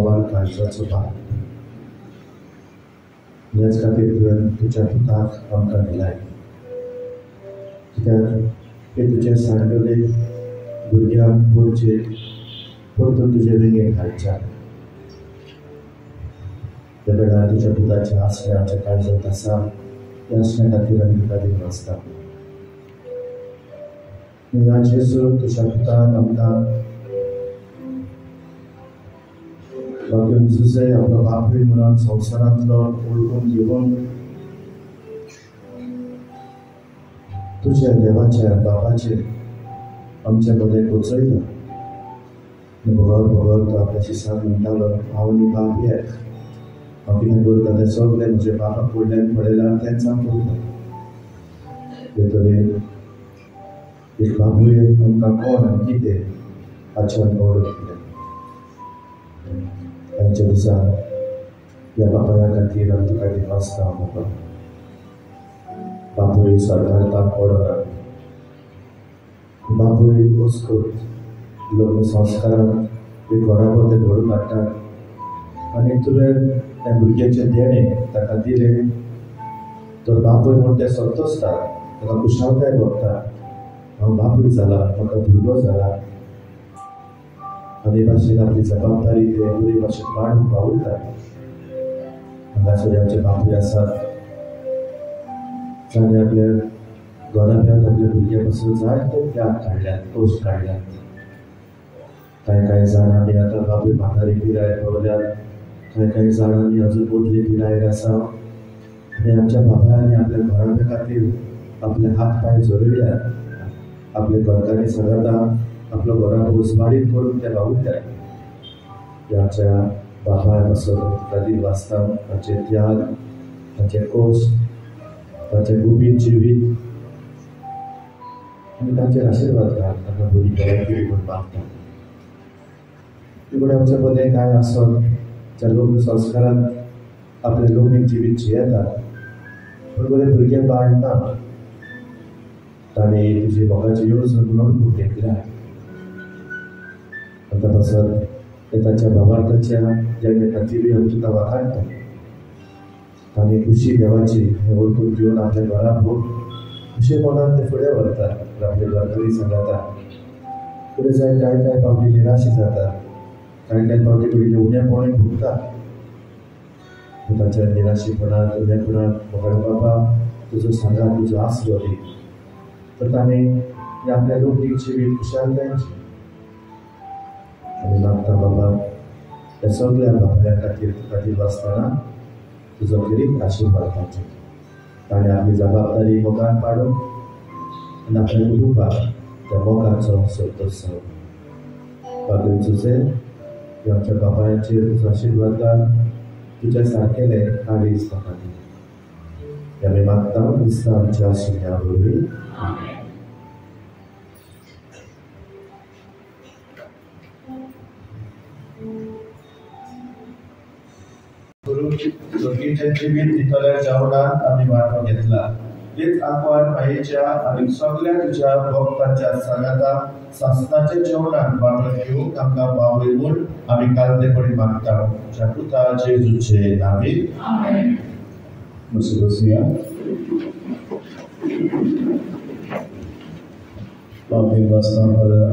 भगवान काळजाचो भाग ह्याच खातीर तुवें तुज्या पुताक आमकां दिलाय कित्याक हे तुजे सांडले भुरग्यांक पोरचेर परतून तुजे विंगेक हाडच्या त्या वेळार तुज्या पुताचें आसरें आमच्या काळजांत आसा त्या आसऱ्या खातीर आमी तुका दिवन आसता ह्या जेजू तुज्या पुतान आमकां बाकीन जुजे आपलो बापूय म्हणून संवसारांतलो ओळखून घेवन तुज्या देवाच्या बापाचेर आमचे मदें पोचयता भोगत भोगत तो आपल्याची सांग म्हणटालो हांव न्ही बाप एक हांव कितें करता तें सगळें म्हजे बापाक फुडल्यान पडयलां तेंच हांव करता ते तरेन एक बापूय आमकां कोण आनी कितें हाचे आमकां वळख दिल्या तांच्या दिसा या बापाया खातीर आमी तुका दिवसता बाबा. बापूय सरकारता पडना बापूय वस्तूत लग्न संस्कारान ते घराबो ते घडून हाडटात आनी तुवें त्या भुरग्याचे देणे ताका दिले तर बापूय म्हूण ते संतोसता ताका खुशालकाय भोगता. हांव बापूय जाला म्हाका भुरगो जाला आनी भाशेन आपली जबाबदारी ते बरे भाशेन मांडूंक वावुरता. हांगासर आमचे बापूय आसात ताणें आपल्या घराब्यांत आपल्या भुरग्यां पासून जायते त्याग काडल्यात कश्ट काडल्यात. कांय जाण आमी आतां बापूय म्हातारी पिरायेर पावल्यात कांय जाणांनी अजून मोटली पिरायेर आसा आनी आमच्या बाबायांनी आपल्या घराब्या खातीर आपले हात पांय जोडल्यात. आपले घरकान्नी सदांता आपलो घरा उजवाडीत करून ते वावुरल्यात. आमच्या बाबाय पासून तुका दीन वाचता तांचे त्याग तांचे कश्ट तांचे गुपीत जिवीत आनी तांचेर आशिर्वाद घाल तांकां बरी बरें म्हूण मागता. फुडें आमचे मदें कांय आसत ज्या लग्न संस्कारान आपलें लग्नीक जिवीत जियेतात पूण बरें भुरगें बाळ ना ताणें तुजी मोगाची येवजण नोंदून घेतल्या. आतां पासून ते तांच्या भावार्थाच्या देणे खातीरूय आमी तुका वाखाणटा. ताणें खुशी देवाची हें वळखून घेवन आपल्या घरा भोव खुशे मनान ते फुडें व्हरतात आपले घरकरी सांगाता. फुडें जायत कांय फावटी निराशी जातात कांय फावटी भुरगे उणेपणी भोगतात. तांच्या निराशीपणान उणेपणान म्हाका बाबा तुजो सांगा तुजो आसरो दी तर ताणें आपल्या लोकनीक जिवीत खुशालकायेची आनी मागता बाबा त्या सगळ्या बाबल्या खातीर तुका दीन वाचतना तुजो खेरीत आशिर्वाद घालचो. ताणें आपली जबाबदारी मोगान पाडून आनी आपल्या कुटुंबाक त्या मोगाचो संतोश जावं. बाबा तुजें आमच्या बाबायांचेर तुजो आशिर्वाद घाल तुज्या सारकेले काळीज ताका दी. आमी मागता क्रिस्ता आमच्या शिग्या वरवीं. जोडीचे जिवीत दितल्या जेवणात आमी वांटो घेतला. एक आंकवार मायेच्या आनी सगळ्या तुज्या भक्तांच्या सांगाता सासणाच्या जेवणात वांटो घेवंक आमकां पावय म्हूण आमी कांतेपणी मागता. तुज्या पुता जेजूचे नांवी आमेन. मातशें बसुया. बाबी वाचता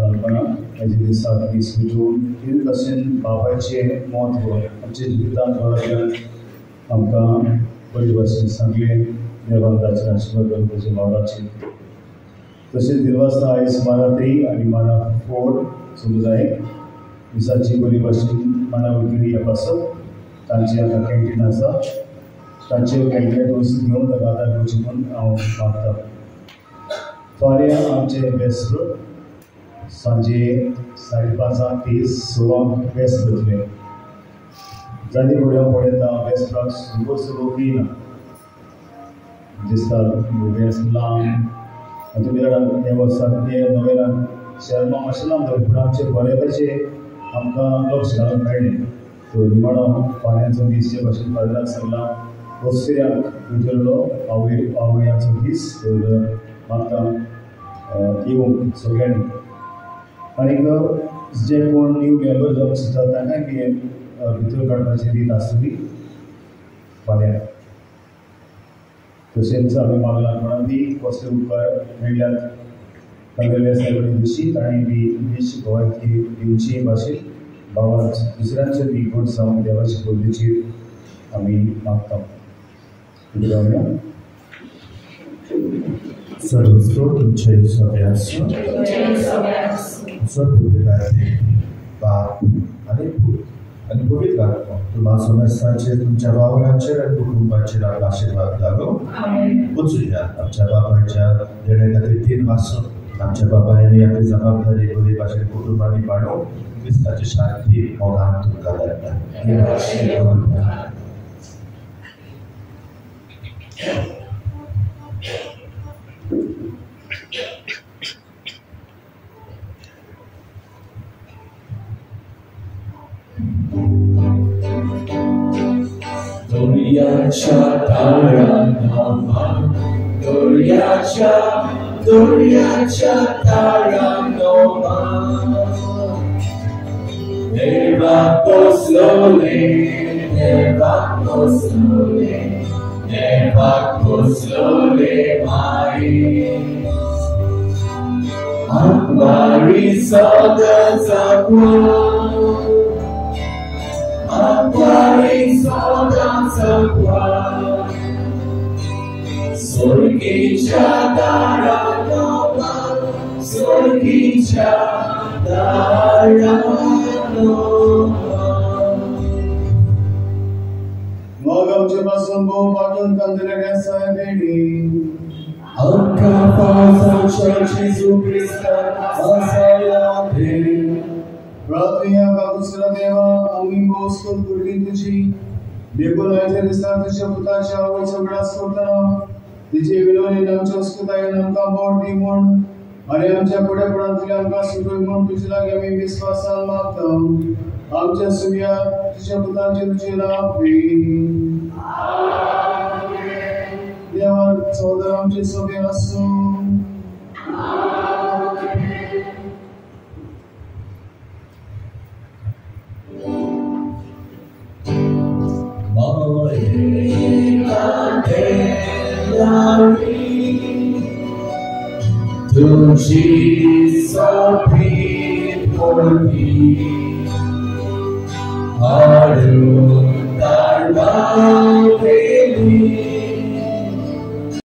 अल्पना हेजे दिसाक दीस विटून कितें भशेन बाबाचें म्हत्व आमच्या जिवितांत घडयल्यान आमकां बरे भाशेन सांगलें. देवान ताचेर आशिर्वाद घालूं ताच्या मोगाचेर. तशेंच दिवासता आयज मारात्री आनी माना 4 समुदाय दिसाची बरी भाशेन माना वगैरे ह्या पासत तांचे आतां कॅन्टीन आसा तांचे कॅन्टीन वस्तू घेवन ताका आदार घेवची म्हूण हांव मागतां. फाल्यां आमचे बेस्ट सांजे 5:30 ते 6 बेस्ट जातले. जाणी फुडें पळयता बेस्टाक सुरू येना दिसता बेस्ट लांब आनी हे वर्साक हे नोवेलान शर्मा मातशें लांब जालें पूण आमचे बरेपैकी आमकां लक्ष घालूंक मेळ्ळें. तो निमाणो फाल्यांचो दीस जे भाशेन फादराक सांगला वस्तिऱ्याक उजरलो आवयांचो दीस मागता येवंक सगळ्यांनी. आनीक जे कोण न्यू मेंबर जावंक सोदतात तांकांय बी भितर काडपाची रीत आसतली फाल्यां. तशेंच आमी मागलां कोणाक बी कसले उपकार मेळ्ळ्यात तागेले सगळे दिशी ताणें बी देश गोंयची दिवची भाशेन भावां दुसऱ्यांचे बी गोड जावंक देवाचे पयलीचेर आमी मागता. सर्वस्व तुझे सगळ्याचं सद्बुद्धीदायक बाप आणि पूत आणि पवित्र आत्मा तुम्हा समस्तांचे तुमच्या वावराचेर आणि कुटुंबाचेर आपला आशीर्वाद घालो. उचलुया आमच्या बाबाच्या देणे खातीर तीन वाचून आमच्या बाबांनी आपली जबाबदारी बरी भाशेन कुटुंबांनी पाडून क्रिस्ताची शांती मोगान तुमकां धाडटा. Doriacha Taranova, Doriacha Taranova, Neva poslole, mai. Akbari soda zakwa, Sorgicha Daranova, Magam Jamasumbo Batun Kandra Saibedi. Anka Fasa Church Jesu Christa, Asayate. Pratviya Kakusra Deva, Amimbo Skul Kurgituji. Dekulaize Ristatisha Putacha, Vachagras Kutana. तिचे विलोनी आमच्या वस्तुताय आमकां बोट दी म्हूण आनी आमच्या फुडें पडतली आमकां सुटोय म्हूण तुजे लागीं आमी विस्वासान मागता आमच्या सुर्या तुज्या पुतांचे तुजे नांव देवा सौदर आमचे सोबे आसूं Tu Jesus por mí, Arun Darma Veli.